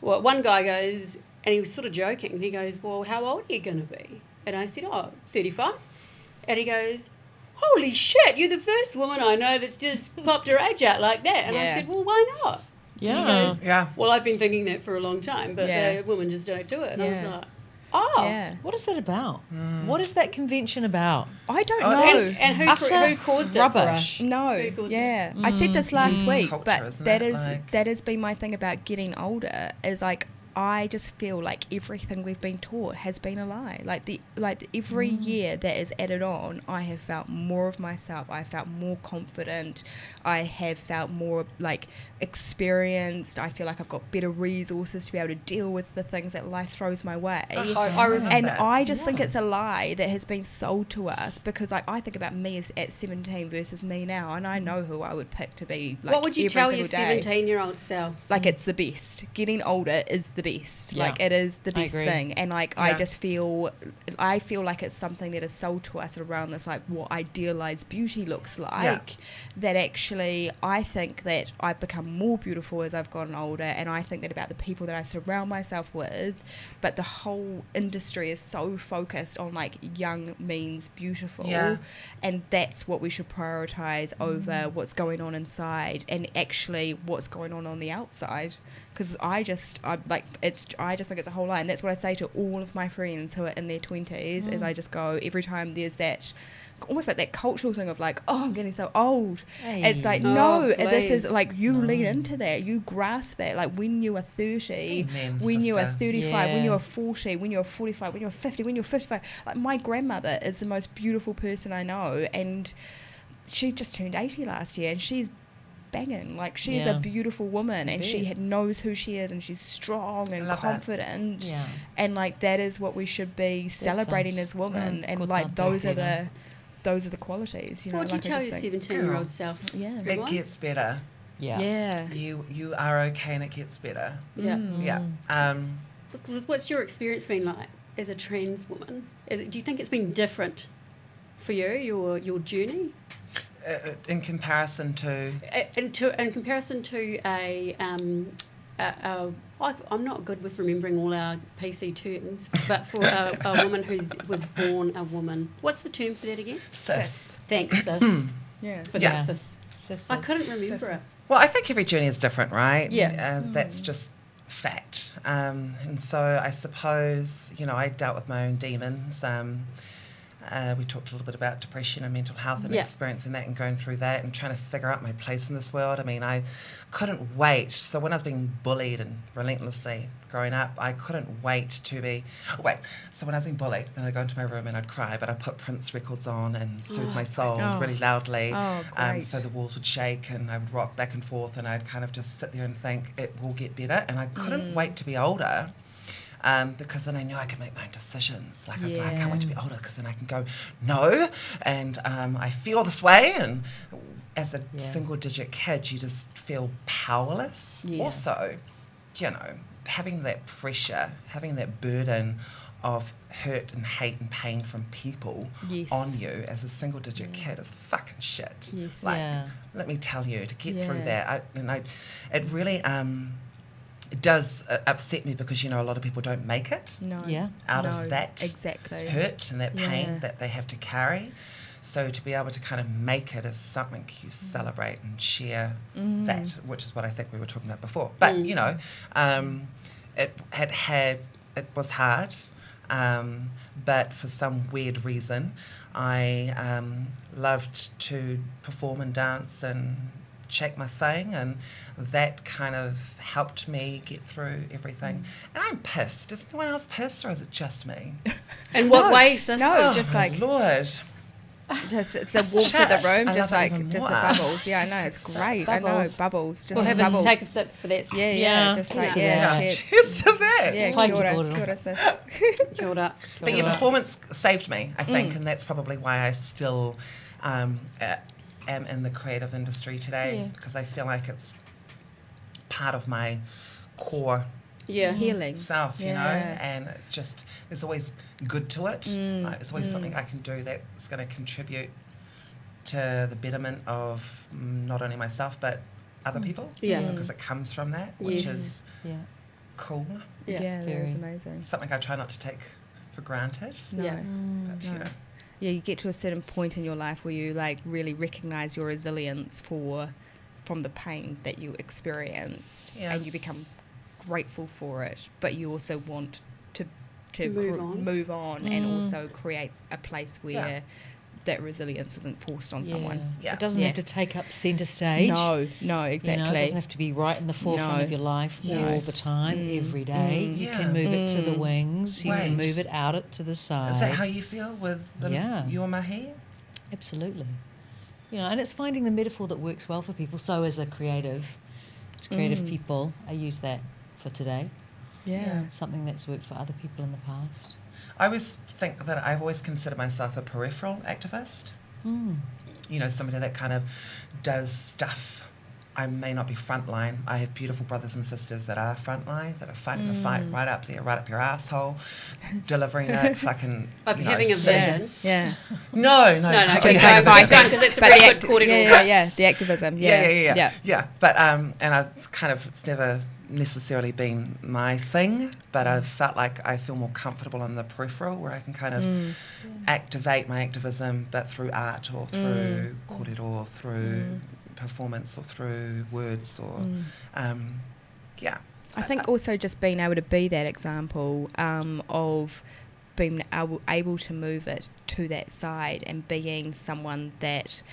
[SPEAKER 1] well, one guy goes, and he was sort of joking, and he goes, well, how old are you going to be? And I said, oh, 35. And he goes, holy shit, you're the first woman I know that's just popped her age out like that. And I
[SPEAKER 2] Yeah.
[SPEAKER 1] said, well, why not?
[SPEAKER 4] Yeah.
[SPEAKER 1] And he goes,
[SPEAKER 3] Yeah.
[SPEAKER 1] well, I've been thinking that for a long time, but
[SPEAKER 2] Yeah.
[SPEAKER 1] the women just don't do it. And I was
[SPEAKER 2] Yeah.
[SPEAKER 1] like, oh.
[SPEAKER 2] Yeah.
[SPEAKER 4] What is that about? What is that convention about?
[SPEAKER 2] I don't
[SPEAKER 3] Oh,
[SPEAKER 2] know.
[SPEAKER 3] it's-
[SPEAKER 1] And who
[SPEAKER 4] Utter
[SPEAKER 1] caused
[SPEAKER 4] rubbish.
[SPEAKER 1] it for us?
[SPEAKER 2] No,
[SPEAKER 1] Who caused
[SPEAKER 2] yeah. I said this last week,
[SPEAKER 3] Culture,
[SPEAKER 2] but
[SPEAKER 3] isn't
[SPEAKER 2] that
[SPEAKER 3] it?
[SPEAKER 2] is
[SPEAKER 3] Like-
[SPEAKER 2] that has been my thing about getting older. Is like I just feel like everything we've been taught has been a lie. Like every year that is added on, I have felt more of myself. I felt more confident. I have felt more like experienced. I feel like I've got better resources to be able to deal with the things that life throws my way. I just think it's a lie that has been sold to us, because like I think about me as at 17 versus me now, and I know who I would pick to be like.
[SPEAKER 1] What would you tell your
[SPEAKER 2] day.
[SPEAKER 1] 17-year-old self?
[SPEAKER 2] Like it's the best. Getting older is the best. Like it is the best thing. And like I feel like it's something that is sold to us around this like what idealized beauty looks like. That actually I think that I've become more beautiful as I've gotten older, and I think that about the people that I surround myself with. But the whole industry is so focused on like young means beautiful, and that's what we should prioritize over what's going on inside and actually what's going on the outside. Because I just think it's a whole lie, and that's what I say to all of my friends who are in their 20s. Is I just go, every time there's that almost like that cultural thing of like, oh, I'm getting so old. It's like, this is like, you lean into that, you grasp that. Like when you are 30, when you are 35, when you are 40, when you're 45, when you're 50, when you're 55. Like my grandmother is the most beautiful person I know, and she just turned 80 last year, and she's banging. Like she's a beautiful woman, and she knows who she is, and she's strong and confident. And like that is what we should be celebrating as women. And like those are the qualities. You know,
[SPEAKER 1] what would you tell your 17-year-old self?
[SPEAKER 3] It gets better. You are okay, and it gets better.
[SPEAKER 1] What's your experience been like as a trans woman? Do you think it's been different for you, your journey?
[SPEAKER 3] In comparison to?
[SPEAKER 1] In comparison to I'm not good with remembering all our PC terms, but for a woman who was born a woman, what's the term for that again?
[SPEAKER 3] Cis.
[SPEAKER 1] Thanks, cis. Cis. I couldn't remember it.
[SPEAKER 3] Well, I think every journey is different, right?
[SPEAKER 1] That's
[SPEAKER 3] just fact. And so I suppose, I dealt with my own demons. We talked a little bit about depression and mental health and experiencing that and going through that and trying to figure out my place in this world. I mean, I couldn't wait. So when I was being bullied and relentlessly growing up, I couldn't wait to be... So when I was being bullied, then I'd go into my room and I'd cry, but I'd put Prince records on and soothe my soul really loudly. So the walls would shake and I would rock back and forth, and I'd kind of just sit there and think, it will get better. And I couldn't wait to be older. Because then I knew I could make my own decisions. Like I was like, I can't wait to be older, because then I can go, no, and I feel this way. And as a single-digit kid, you just feel powerless. Also, having that pressure, having that burden of hurt and hate and pain from people on you as a single-digit kid is fucking shit. Let me tell you, to get through that, it really... it does upset me, because a lot of people don't make it out of that hurt and that pain that they have to carry. So to be able to kind of make it is something you celebrate and share that, which is what I think we were talking about before. But it was hard, but for some weird reason I loved to perform and dance and shake my thing, and that kind of helped me get through everything. And I'm pissed. Is anyone else pissed, or is it just me?
[SPEAKER 1] In what way, sis?
[SPEAKER 2] No, just like
[SPEAKER 3] Lord.
[SPEAKER 2] It's a warmth of the room, just the bubbles. Yeah, I know, it's great. Bubbles. I know, bubbles. Just
[SPEAKER 1] we'll
[SPEAKER 2] bubbles.
[SPEAKER 1] Take a sip for that.
[SPEAKER 2] Cheers to
[SPEAKER 3] that.
[SPEAKER 2] Yeah, kia ora, sis.
[SPEAKER 1] Kia ora.
[SPEAKER 3] But your performance saved me, I think, and that's probably why I still am in the creative industry today, because I feel like it's part of my core
[SPEAKER 2] healing
[SPEAKER 3] self, and it's just, there's always good to it. There's always something I can do that's going to contribute to the betterment of not only myself but other people, because it comes from that, which is cool.
[SPEAKER 2] That is amazing.
[SPEAKER 3] Something I try not to take for granted. But
[SPEAKER 2] yeah, you get to a certain point in your life where you like really recognize your resilience from the pain that you experienced, and you become grateful for it, but you also want to move on and also create a place where that resilience isn't forced on someone.
[SPEAKER 3] Yeah.
[SPEAKER 4] It doesn't have to take up centre stage.
[SPEAKER 2] No, exactly.
[SPEAKER 4] You know, it doesn't have to be right in the forefront of your life all the time, every day. You can move it to the wings. You can move it out to the side.
[SPEAKER 3] Is that how you feel with your mahi?
[SPEAKER 4] Absolutely. You know, and it's finding the metaphor that works well for people. So as creative people, I use that for today.
[SPEAKER 2] Yeah.
[SPEAKER 4] Something that's worked for other people in the past.
[SPEAKER 3] I always think that I've always considered myself a peripheral activist. You know, somebody that kind of does stuff. I may not be frontline. I have beautiful brothers and sisters that are frontline, that are fighting the fight right up there, right up your asshole, delivering it, fucking...
[SPEAKER 1] Of having a vision.
[SPEAKER 2] Yeah.
[SPEAKER 3] No.
[SPEAKER 1] Because it's a very good corridor.
[SPEAKER 2] Yeah, the activism.
[SPEAKER 3] Yeah. But, and it's never necessarily been my thing, but I've felt like I feel more comfortable in the peripheral where I can kind of activate my activism, but through art or through korero or through performance or through words or
[SPEAKER 2] I think also just being able to be that example of being able to move it to that side and being someone that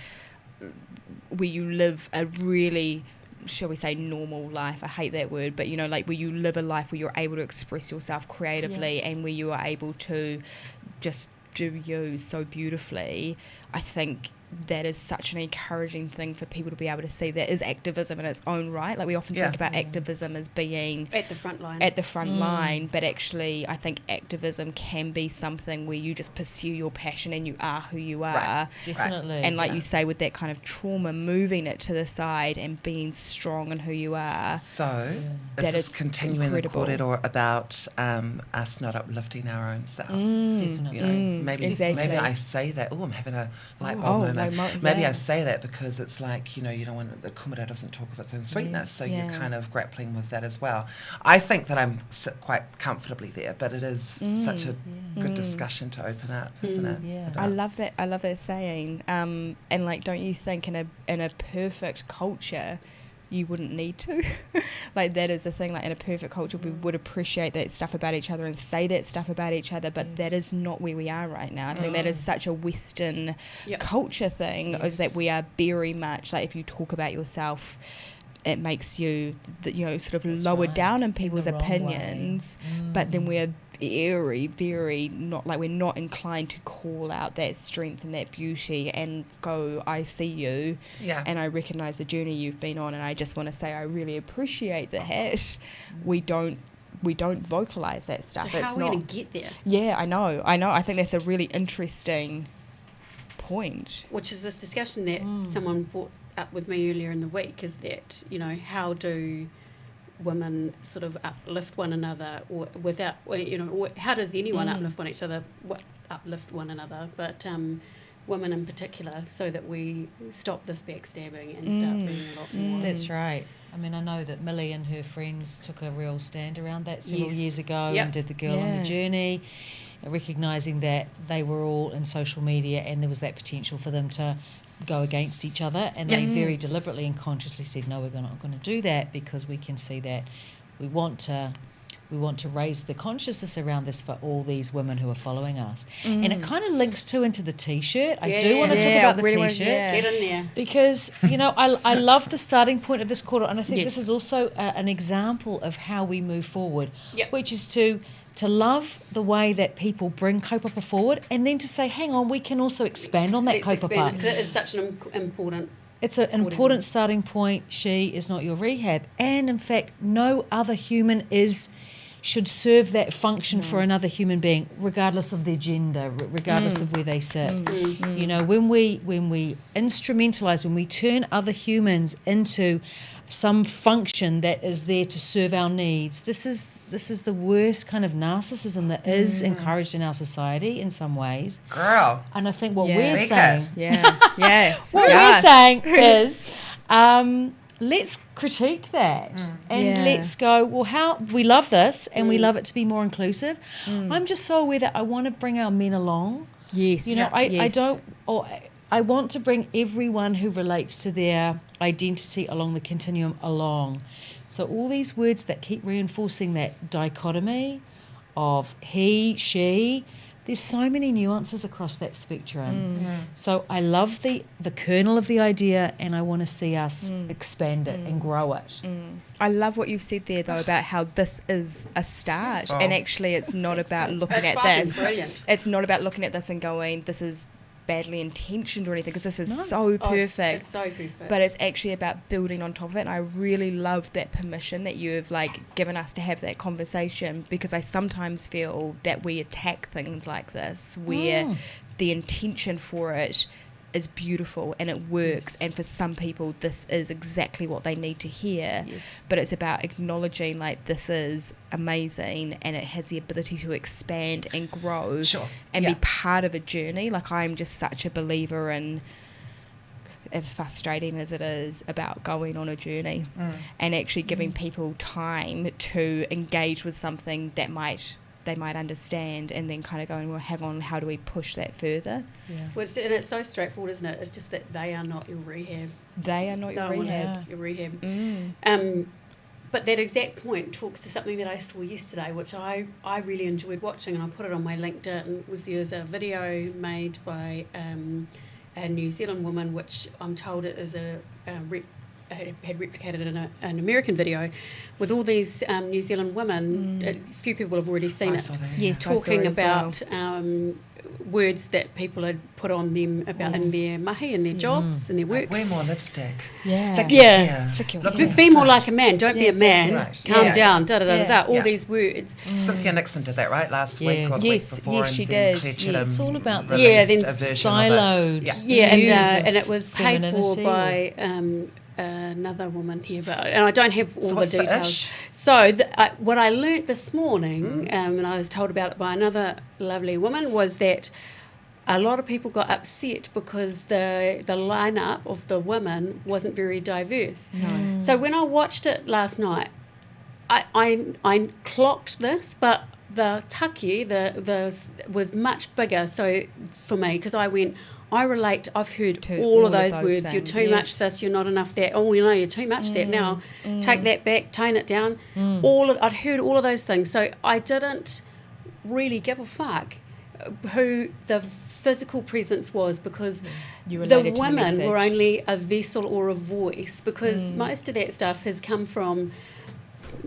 [SPEAKER 2] where you live a really, shall we say, normal life. I hate that word, but you know, like where you live a life where you're able to express yourself creatively and where you are able to just do you so beautifully. I think that is such an encouraging thing for people to be able to see. That is activism in its own right. Like we often think about activism as being
[SPEAKER 1] at the front line,
[SPEAKER 2] but actually I think activism can be something where you just pursue your passion and you are who you are.
[SPEAKER 4] Right. Definitely.
[SPEAKER 2] And like you say, with that kind of trauma, moving it to the side and being strong in who you are.
[SPEAKER 3] So is this continuing incredible. The korero about us not uplifting our own self?
[SPEAKER 4] Definitely.
[SPEAKER 3] You know, maybe I say that, I'm having a light bulb moment. Maybe I say that because it's like, you know, you don't want, the kumara doesn't talk of its own sweetness, so you're kind of grappling with that as well. I think that I'm quite comfortably there, but it is such a good discussion to open up, isn't it?
[SPEAKER 4] Yeah.
[SPEAKER 2] I love that saying. And like, don't you think in a perfect culture you wouldn't need to? Like that is the thing, like in a perfect culture we would appreciate that stuff about each other and say that stuff about each other, but that is not where we are right now. I think that is such a Western culture thing, is that we are very much like, if you talk about yourself it makes you sort of lowered down in people's opinions, but then we're very, very not, like we're not inclined to call out that strength and that beauty and go, I see you and I recognise the journey you've been on, and I just want to say I really appreciate that. We don't vocalise that stuff.
[SPEAKER 1] So how are we going to get there?
[SPEAKER 2] Yeah, I know. I think that's a really interesting point.
[SPEAKER 1] Which is this discussion that someone brought up with me earlier in the week, is that, you know, how do women sort of uplift one another, or without, you know, or how does anyone uplift one another, but women in particular, so that we stop this backstabbing and start being a lot more.
[SPEAKER 4] That's right. I mean, I know that Millie and her friends took a real stand around that several years ago and did the Girl on the Journey, recognising that they were all in social media and there was that potential for them to go against each other, and they very deliberately and consciously said, no, we're not going to do that, because we can see that we want to raise the consciousness around this for all these women who are following us. And it kind of links too into the T-shirt. I do want to talk about the T-shirt.
[SPEAKER 1] Get in there.
[SPEAKER 4] Because, you know, I love the starting point of this quarter, and I think this is also an example of how we move forward, which is to love the way that people bring kaupapa forward, and then to say, hang on, we can also expand on that kaupapa.
[SPEAKER 1] Because it is such an important...
[SPEAKER 4] It's an important starting point. She is not your rehab. And, in fact, no other human should serve that function for another human being, regardless of their gender, regardless of where they sit. You know, when we instrumentalise, when we turn other humans into some function that is there to serve our needs, this is the worst kind of narcissism that is encouraged in our society in some ways.
[SPEAKER 3] Girl.
[SPEAKER 4] And I think what we're saying,
[SPEAKER 2] we're
[SPEAKER 4] saying is, let's critique that and let's go, well, how we love this and we love it to be more inclusive. I'm just so aware that I want to bring our men along.
[SPEAKER 2] Yes.
[SPEAKER 4] You know, I want to bring everyone who relates to their identity along the continuum along. So all these words that keep reinforcing that dichotomy of he, she, there's so many nuances across that spectrum. So I love the kernel of the idea, and I want to see us expand it and grow it.
[SPEAKER 2] I love what you've said there, though, about how this is a start, and actually it's not about looking at this.
[SPEAKER 1] Brilliant.
[SPEAKER 2] It's not about looking at this and going, this is badly intentioned or anything, because this is so perfect.
[SPEAKER 1] It's so perfect.
[SPEAKER 2] But it's actually about building on top of it, and I really love that permission that you've given us to have that conversation, because I sometimes feel that we attack things like this where the intention for it is beautiful and it works, and for some people this is exactly what they need to hear, but it's about acknowledging this is amazing and it has the ability to expand and grow and be part of a journey. I'm just such a believer in, as frustrating as it is, about going on a journey and actually giving people time to engage with something that they might understand, and then kind of going, well, hang on, how do we push that further?
[SPEAKER 1] Well, and it's so straightforward, isn't it? It's just that they are not your rehab.
[SPEAKER 2] They are not your rehab.
[SPEAKER 1] No one is your rehab. But that exact point talks to something that I saw yesterday, which I really enjoyed watching, and I put it on my LinkedIn. There's a video made by a New Zealand woman, which I'm told it is had replicated in an American video, with all these New Zealand women. A few people have already seen it.
[SPEAKER 2] Yes,
[SPEAKER 1] talking about words that people had put on them about in their mahi and their jobs and their work.
[SPEAKER 3] Wear more lipstick.
[SPEAKER 2] Yeah.
[SPEAKER 3] Flick your hair.
[SPEAKER 1] Be more like a man. Don't be a man.
[SPEAKER 3] Right.
[SPEAKER 1] Calm down. All these words.
[SPEAKER 3] Cynthia Nixon did that, right? Last week or the week before.
[SPEAKER 2] Yes, she did.
[SPEAKER 4] It's all about the
[SPEAKER 1] then
[SPEAKER 4] siloed.
[SPEAKER 1] And it was paid for by another woman here, and I don't have all the details. So what I learnt this morning, and I was told about it by another lovely woman, was that a lot of people got upset because the lineup of the women wasn't very diverse. So when I watched it last night, I clocked this, but the take was much bigger. So for me, because I relate. I've heard all of those words. Things. You're too much this. You're not enough that. Oh, you're too much that. Now, take that back. Tone it down. I'd heard all of those things. So I didn't really give a fuck who the physical presence was, because the women were only a vessel or a voice. Because most of that stuff has come from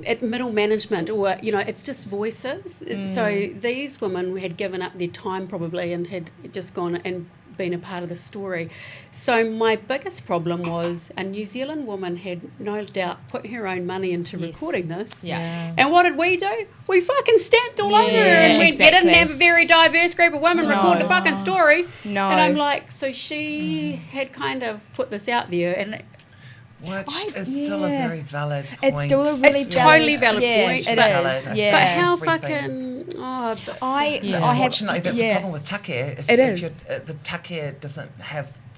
[SPEAKER 1] at middle management, or it's just voices. So these women had given up their time probably and had just gone and been a part of the story. So my biggest problem was a New Zealand woman had no doubt put her own money into recording this. And what did we do? We fucking stamped all over her and went, you didn't have a very diverse group of women record the fucking story.
[SPEAKER 2] No.
[SPEAKER 1] And I'm like, so she had kind of put this out there, and
[SPEAKER 3] which is still a very valid point.
[SPEAKER 2] It's still a really
[SPEAKER 1] totally valid point.
[SPEAKER 2] It is.
[SPEAKER 1] But how fucking...
[SPEAKER 3] Unfortunately, that's the problem with take. If the take doesn't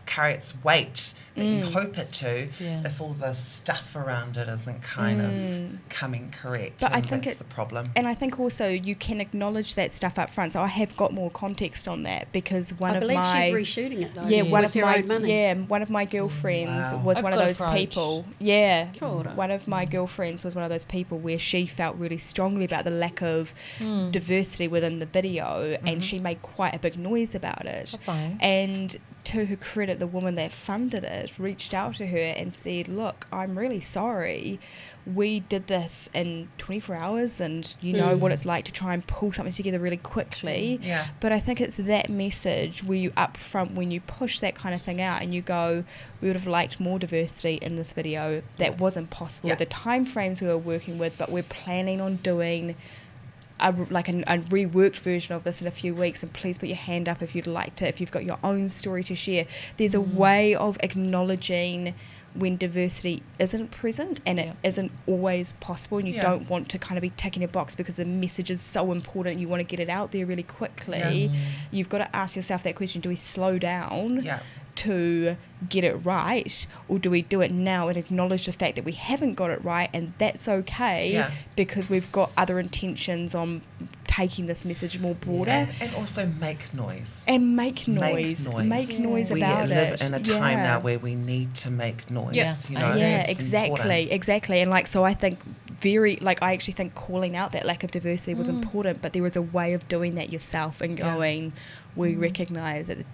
[SPEAKER 3] carry its weight that you hope it to, if all the stuff around it isn't kind of coming correct.
[SPEAKER 2] But I think
[SPEAKER 3] that's the problem.
[SPEAKER 2] And I think also you can acknowledge that stuff up front. So I have got more context on that, because I believe she's
[SPEAKER 1] reshooting it though.
[SPEAKER 2] Yeah,
[SPEAKER 1] one
[SPEAKER 2] of my girlfriends was one of those people. Yeah, one of my girlfriends was one of those people where she felt really strongly about the lack of diversity within the video, and she made quite a big noise about it. And to her credit, the woman that funded it reached out to her and said, look, I'm really sorry. We did this in 24 hours, and you know what it's like to try and pull something together really quickly. But I think it's that message where you up front, when you push that kind of thing out and you go, we would have liked more diversity in this video. That wasn't possible with the time frames we were working with, but we're planning on doing a reworked version of this in a few weeks, and please put your hand up if you'd like to, if you've got your own story to share. There's a way of acknowledging when diversity isn't present, and it isn't always possible, and you don't want to kind of be ticking a box because the message is so important and you want to get it out there really quickly. You've got to ask yourself that question: do we slow down to get it right, or do we do it now and acknowledge the fact that we haven't got it right, and that's okay because we've got other intentions on taking this message more broader,
[SPEAKER 3] and also make noise
[SPEAKER 2] make noise about it.
[SPEAKER 3] We live in a time now where we need to make noise.
[SPEAKER 2] Exactly. And so I think very, like, I actually think calling out that lack of diversity was important, but there was a way of doing that yourself and going, we recognise that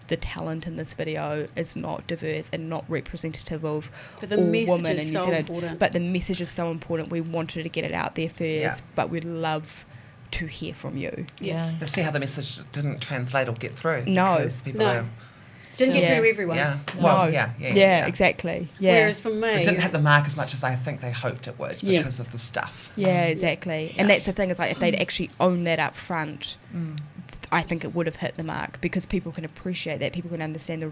[SPEAKER 2] the talent in this video is not diverse and not representative of all women in New Zealand. Important. But the message is so important. We wanted to get it out there first, but we'd love to hear from you.
[SPEAKER 3] But see how the message didn't translate or get through.
[SPEAKER 2] No.
[SPEAKER 3] Because people are...
[SPEAKER 1] Didn't get through to everyone.
[SPEAKER 3] Yeah.
[SPEAKER 2] No.
[SPEAKER 3] Well,
[SPEAKER 2] yeah, exactly. Yeah.
[SPEAKER 1] Whereas for me...
[SPEAKER 3] It didn't hit the mark as much as I think they hoped it would because of the stuff.
[SPEAKER 2] Yeah, exactly. And that's the thing, is like if they'd actually owned that up front, I think it would have hit the mark, because people can appreciate that, people can understand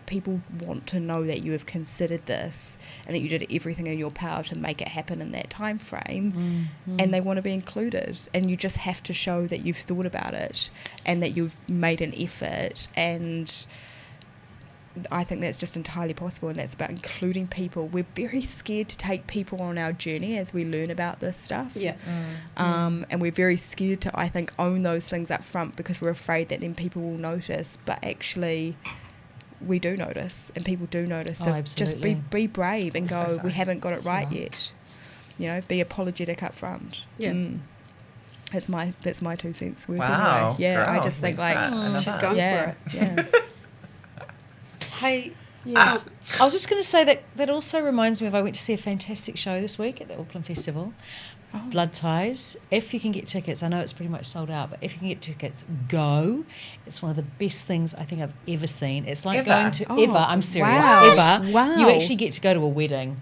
[SPEAKER 2] people want to know that you have considered this and that you did everything in your power to make it happen in that time frame, and they want to be included, and you just have to show that you've thought about it and that you've made an effort. And I think that's just entirely possible, and that's about including people. We're very scared to take people on our journey as we learn about this stuff. And we're very scared to, I think, own those things up front, because we're afraid that then people will notice. But actually, we do notice, and people do notice. So just be brave and go, we haven't got it right yet. You know, be apologetic up front. That's my 2 cents worth.
[SPEAKER 3] Wow.
[SPEAKER 2] Anyway.
[SPEAKER 3] Girl,
[SPEAKER 2] I just think
[SPEAKER 1] she's going for it.
[SPEAKER 2] Yeah.
[SPEAKER 1] Hey,
[SPEAKER 4] I was just going to say that also reminds me of, I went to see a fantastic show this week at the Auckland Festival, Blood Ties. If you can get tickets, I know it's pretty much sold out, but if you can get tickets, go. It's one of the best things I think I've ever seen. It's like going to I'm serious, ever.
[SPEAKER 2] Wow.
[SPEAKER 4] You actually get to go to a wedding.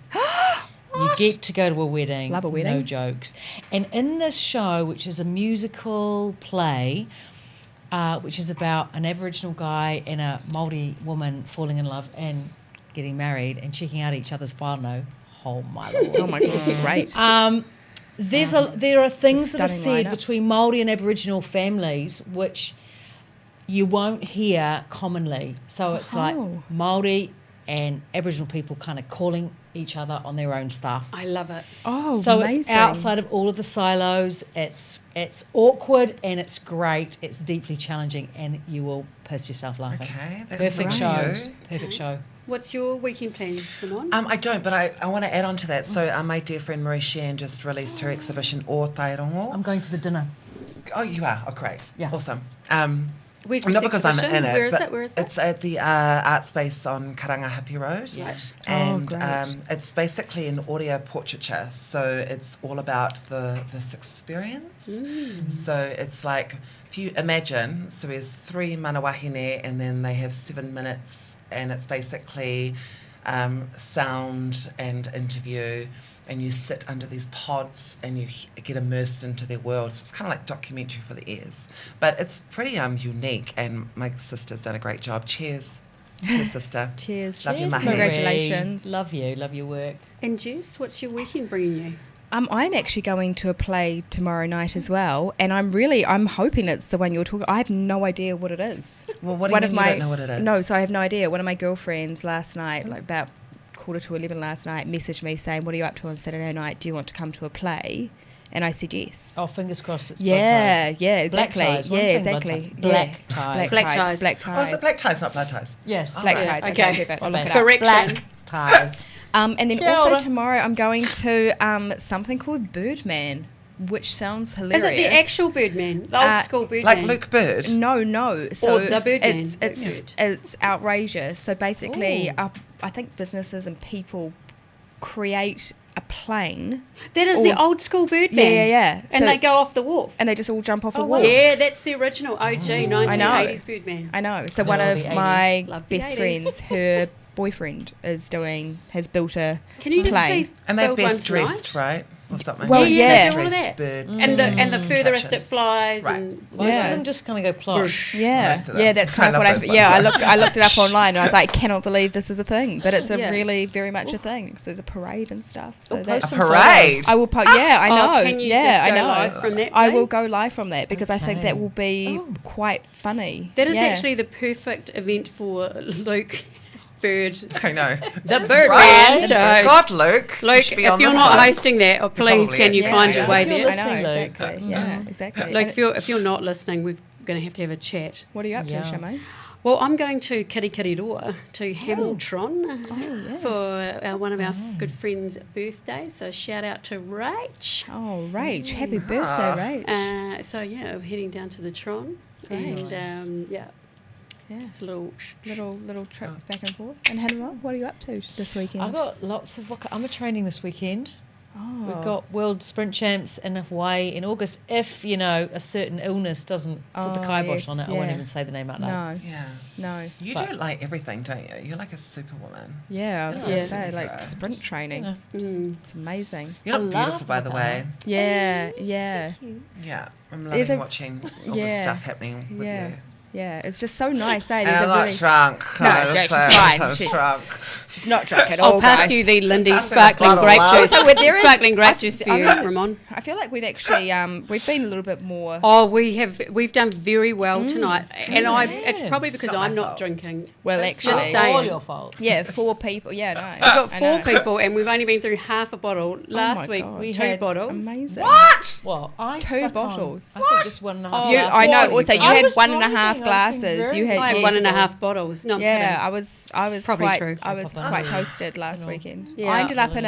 [SPEAKER 4] You get to go to a wedding.
[SPEAKER 2] Love a wedding.
[SPEAKER 4] No jokes. And in this show, which is a musical play, which is about an Aboriginal guy and a Māori woman falling in love and getting married and checking out each other's whānau. Oh my Lord.
[SPEAKER 2] Oh my God, great.
[SPEAKER 4] There are things that are said
[SPEAKER 2] lineup
[SPEAKER 4] between Māori and Aboriginal families which you won't hear commonly. So it's like Māori and Aboriginal people kind of calling each other on their own stuff.
[SPEAKER 1] I love it.
[SPEAKER 2] Oh,
[SPEAKER 4] so
[SPEAKER 2] amazing.
[SPEAKER 4] It's outside of all of the silos. It's awkward and it's great. It's deeply challenging, and you will piss yourself laughing.
[SPEAKER 3] Okay, that's
[SPEAKER 4] perfect show.
[SPEAKER 3] right.
[SPEAKER 4] Perfect show.
[SPEAKER 1] What's your weekend plans, Ramon?
[SPEAKER 3] I don't, but I want to add on to that. So my dear friend Marie Shan just released her exhibition O Tairongo.
[SPEAKER 4] I'm going to the dinner.
[SPEAKER 3] Oh, you are? Oh, great.
[SPEAKER 4] Yeah.
[SPEAKER 3] Awesome.
[SPEAKER 1] Where's
[SPEAKER 3] not
[SPEAKER 1] this
[SPEAKER 3] because I'm
[SPEAKER 1] exhibition?
[SPEAKER 3] in it,
[SPEAKER 1] Where is
[SPEAKER 3] but
[SPEAKER 1] it? Where is it?
[SPEAKER 3] it's at the art space on Karangahape Road.
[SPEAKER 1] Right.
[SPEAKER 3] And
[SPEAKER 2] great.
[SPEAKER 3] it's basically an audio portraiture, so it's all about this experience. So it's like, if you imagine, so there's 3 mana wahine, and then they have 7 minutes, and it's basically sound and interview, and you sit under these pods and you get immersed into their world. So it's kind of like documentary for the ears. But it's pretty unique, and my sister's done a great job. Cheers. Cheers, sister.
[SPEAKER 2] Cheers.
[SPEAKER 3] Love you,
[SPEAKER 2] Cheers,
[SPEAKER 3] mahi.
[SPEAKER 2] Congratulations.
[SPEAKER 4] Love you. Love your work.
[SPEAKER 1] And Jess, what's your weekend bringing you?
[SPEAKER 2] I'm actually going to a play tomorrow night as well, and I'm hoping it's the one you're talking. I have no idea what it is.
[SPEAKER 3] Well, what do you mean you don't know what it is?
[SPEAKER 2] No, so I have no idea. One of my girlfriends last night, like about 10:45 last night, messaged me saying, "What are you up to on Saturday night? Do you want to come to a play?" And I said yes.
[SPEAKER 4] Oh, fingers crossed it's
[SPEAKER 2] yeah,
[SPEAKER 4] blood ties.
[SPEAKER 2] Yeah, exactly.
[SPEAKER 4] Black ties.
[SPEAKER 2] Yeah, exactly.
[SPEAKER 4] Black ties.
[SPEAKER 2] Black ties. Black ties.
[SPEAKER 3] Oh, is it black ties, not blood ties?
[SPEAKER 4] Yes.
[SPEAKER 2] Black
[SPEAKER 1] yeah.
[SPEAKER 2] ties.
[SPEAKER 1] Okay.
[SPEAKER 2] Perfect. I'll look it up.
[SPEAKER 1] Correction.
[SPEAKER 4] Black ties.
[SPEAKER 2] And then
[SPEAKER 4] Kia
[SPEAKER 2] also
[SPEAKER 4] ora.
[SPEAKER 2] tomorrow I'm going to something called Birdman, which sounds hilarious.
[SPEAKER 1] Is it the actual Birdman? The old school Birdman?
[SPEAKER 3] Like Luke Bird?
[SPEAKER 2] No. So
[SPEAKER 1] Or the Birdman.
[SPEAKER 2] It's outrageous. So basically, I think businesses and people create a plane.
[SPEAKER 1] That is the old school Birdman.
[SPEAKER 2] Yeah.
[SPEAKER 1] And
[SPEAKER 2] So-
[SPEAKER 1] they go off the wharf.
[SPEAKER 2] And they just all jump off a
[SPEAKER 4] wow.
[SPEAKER 2] wall.
[SPEAKER 1] Yeah, that's the original OG 1980s
[SPEAKER 2] know.
[SPEAKER 1] Birdman.
[SPEAKER 2] I know. So
[SPEAKER 4] Love
[SPEAKER 2] one of
[SPEAKER 4] the 80s.
[SPEAKER 2] my
[SPEAKER 1] Love the
[SPEAKER 2] best
[SPEAKER 1] 80s.
[SPEAKER 2] friends, her boyfriend has built a
[SPEAKER 1] Can you just
[SPEAKER 2] plane.
[SPEAKER 1] please
[SPEAKER 3] And they're
[SPEAKER 1] build one
[SPEAKER 3] best dressed,
[SPEAKER 1] tonight?
[SPEAKER 3] right? Or something.
[SPEAKER 2] Well,
[SPEAKER 1] yeah,
[SPEAKER 2] yeah.
[SPEAKER 1] they do all of that.
[SPEAKER 3] Bird.
[SPEAKER 1] And the furthest it
[SPEAKER 3] Contraptions.
[SPEAKER 1] flies
[SPEAKER 3] Right.
[SPEAKER 1] and
[SPEAKER 4] Most
[SPEAKER 2] Yeah.
[SPEAKER 4] of them just kind of go plop.
[SPEAKER 2] Yeah,
[SPEAKER 3] Most of them.
[SPEAKER 2] yeah, that's kind
[SPEAKER 3] I
[SPEAKER 2] of
[SPEAKER 3] love
[SPEAKER 2] what
[SPEAKER 3] those ones.
[SPEAKER 2] I looked it up online, and I was like, cannot believe this is a thing, but it's
[SPEAKER 1] Yeah.
[SPEAKER 2] really very much a thing. So there's a parade and stuff. So
[SPEAKER 4] Oh,
[SPEAKER 2] that's
[SPEAKER 4] post
[SPEAKER 3] A
[SPEAKER 4] some
[SPEAKER 3] parade?
[SPEAKER 4] photos.
[SPEAKER 2] I will I know.
[SPEAKER 1] Oh, can you
[SPEAKER 2] yeah,
[SPEAKER 1] just go
[SPEAKER 2] I know.
[SPEAKER 1] live from that
[SPEAKER 2] I will
[SPEAKER 1] place?
[SPEAKER 2] go live from that because I think that
[SPEAKER 4] Okay.
[SPEAKER 2] will be quite funny.
[SPEAKER 1] That is
[SPEAKER 2] Yeah.
[SPEAKER 1] actually the perfect event for Luke Bird.
[SPEAKER 3] I know.
[SPEAKER 1] The Birdman
[SPEAKER 3] Right?
[SPEAKER 1] show.
[SPEAKER 3] God, Luke. you
[SPEAKER 1] Luke,
[SPEAKER 3] should be
[SPEAKER 1] if
[SPEAKER 3] on
[SPEAKER 1] you're
[SPEAKER 3] this
[SPEAKER 1] not
[SPEAKER 3] one.
[SPEAKER 1] hosting that, or please
[SPEAKER 3] probably
[SPEAKER 1] can you
[SPEAKER 3] is,
[SPEAKER 1] find
[SPEAKER 3] yeah.
[SPEAKER 1] your way
[SPEAKER 4] If you're
[SPEAKER 1] there?
[SPEAKER 2] I know,
[SPEAKER 4] listening, Luke.
[SPEAKER 2] exactly. Yeah, exactly.
[SPEAKER 1] Like if you're not listening, we're going to have a chat.
[SPEAKER 2] What are you up
[SPEAKER 4] Yeah.
[SPEAKER 2] to, Shamo?
[SPEAKER 1] Well, I'm going to Kirikiriroa to Hamilton for one of our good friends' birthdays. So shout out to Rach.
[SPEAKER 2] Oh, Rach. Happy birthday, Rach.
[SPEAKER 1] So, yeah, I'm heading down to the Tron.
[SPEAKER 2] Great.
[SPEAKER 1] And, just a little
[SPEAKER 2] trip back and forth. And Hannah, what are you up to this weekend?
[SPEAKER 4] I've got lots of I'm training this weekend.
[SPEAKER 2] Oh.
[SPEAKER 4] We've got World Sprint Champs in Hawaii in August. If, a certain illness doesn't put the kibosh on it, I won't even say the name out loud.
[SPEAKER 2] No.
[SPEAKER 3] Yeah.
[SPEAKER 2] No.
[SPEAKER 3] You do like everything, don't you? You're like a superwoman.
[SPEAKER 2] Yeah, I was going to say, like
[SPEAKER 3] Superhero.
[SPEAKER 2] sprint training. It's amazing.
[SPEAKER 3] You look beautiful, by the way.
[SPEAKER 2] Yeah.
[SPEAKER 3] Yeah. I'm loving watching all the stuff happening with you.
[SPEAKER 2] Yeah, it's just so nice, eh?
[SPEAKER 3] And I'm not drunk.
[SPEAKER 2] No, she's fine.
[SPEAKER 3] I'm drunk.
[SPEAKER 2] She's not drunk at all,
[SPEAKER 1] I'll pass
[SPEAKER 2] guys.
[SPEAKER 1] you the Lindy
[SPEAKER 3] Pass me the
[SPEAKER 1] sparkling
[SPEAKER 3] bottle,
[SPEAKER 1] grape
[SPEAKER 3] love.
[SPEAKER 1] juice. Sparkling grape juice for you,
[SPEAKER 2] I-
[SPEAKER 1] Ramon.
[SPEAKER 2] I feel like we've actually we've been a little bit more.
[SPEAKER 1] Oh, we've done very well tonight, and it's probably because
[SPEAKER 3] It's not my
[SPEAKER 1] I'm not
[SPEAKER 3] fault.
[SPEAKER 1] drinking.
[SPEAKER 2] Well,
[SPEAKER 1] Just
[SPEAKER 2] actually,
[SPEAKER 1] say- saying.
[SPEAKER 4] all your fault.
[SPEAKER 2] yeah, 4 people. Yeah, no.
[SPEAKER 1] We've got
[SPEAKER 2] I
[SPEAKER 1] 4
[SPEAKER 2] know.
[SPEAKER 1] people, and we've only been through half a bottle. Last
[SPEAKER 2] my
[SPEAKER 1] week,
[SPEAKER 2] God.
[SPEAKER 1] we 2
[SPEAKER 4] had
[SPEAKER 1] bottles.
[SPEAKER 2] Amazing.
[SPEAKER 3] What?
[SPEAKER 4] Well, I
[SPEAKER 2] 2
[SPEAKER 4] stuck
[SPEAKER 2] bottles.
[SPEAKER 4] On, I think just 1.5
[SPEAKER 1] Oh,
[SPEAKER 2] You,
[SPEAKER 4] glasses.
[SPEAKER 2] I know.
[SPEAKER 3] What?
[SPEAKER 2] Also, you
[SPEAKER 4] I
[SPEAKER 2] had
[SPEAKER 4] was
[SPEAKER 2] 1.5
[SPEAKER 4] driving, I was being
[SPEAKER 2] glasses.
[SPEAKER 4] very
[SPEAKER 2] You had
[SPEAKER 1] I had
[SPEAKER 2] yes.
[SPEAKER 1] 1.5 bottles. No, I'm
[SPEAKER 2] Yeah,
[SPEAKER 1] kidding.
[SPEAKER 2] I was
[SPEAKER 1] Probably
[SPEAKER 2] quite
[SPEAKER 1] true.
[SPEAKER 2] I was
[SPEAKER 4] Probably.
[SPEAKER 2] quite toasted last weekend.
[SPEAKER 1] Yeah.
[SPEAKER 2] I ended up in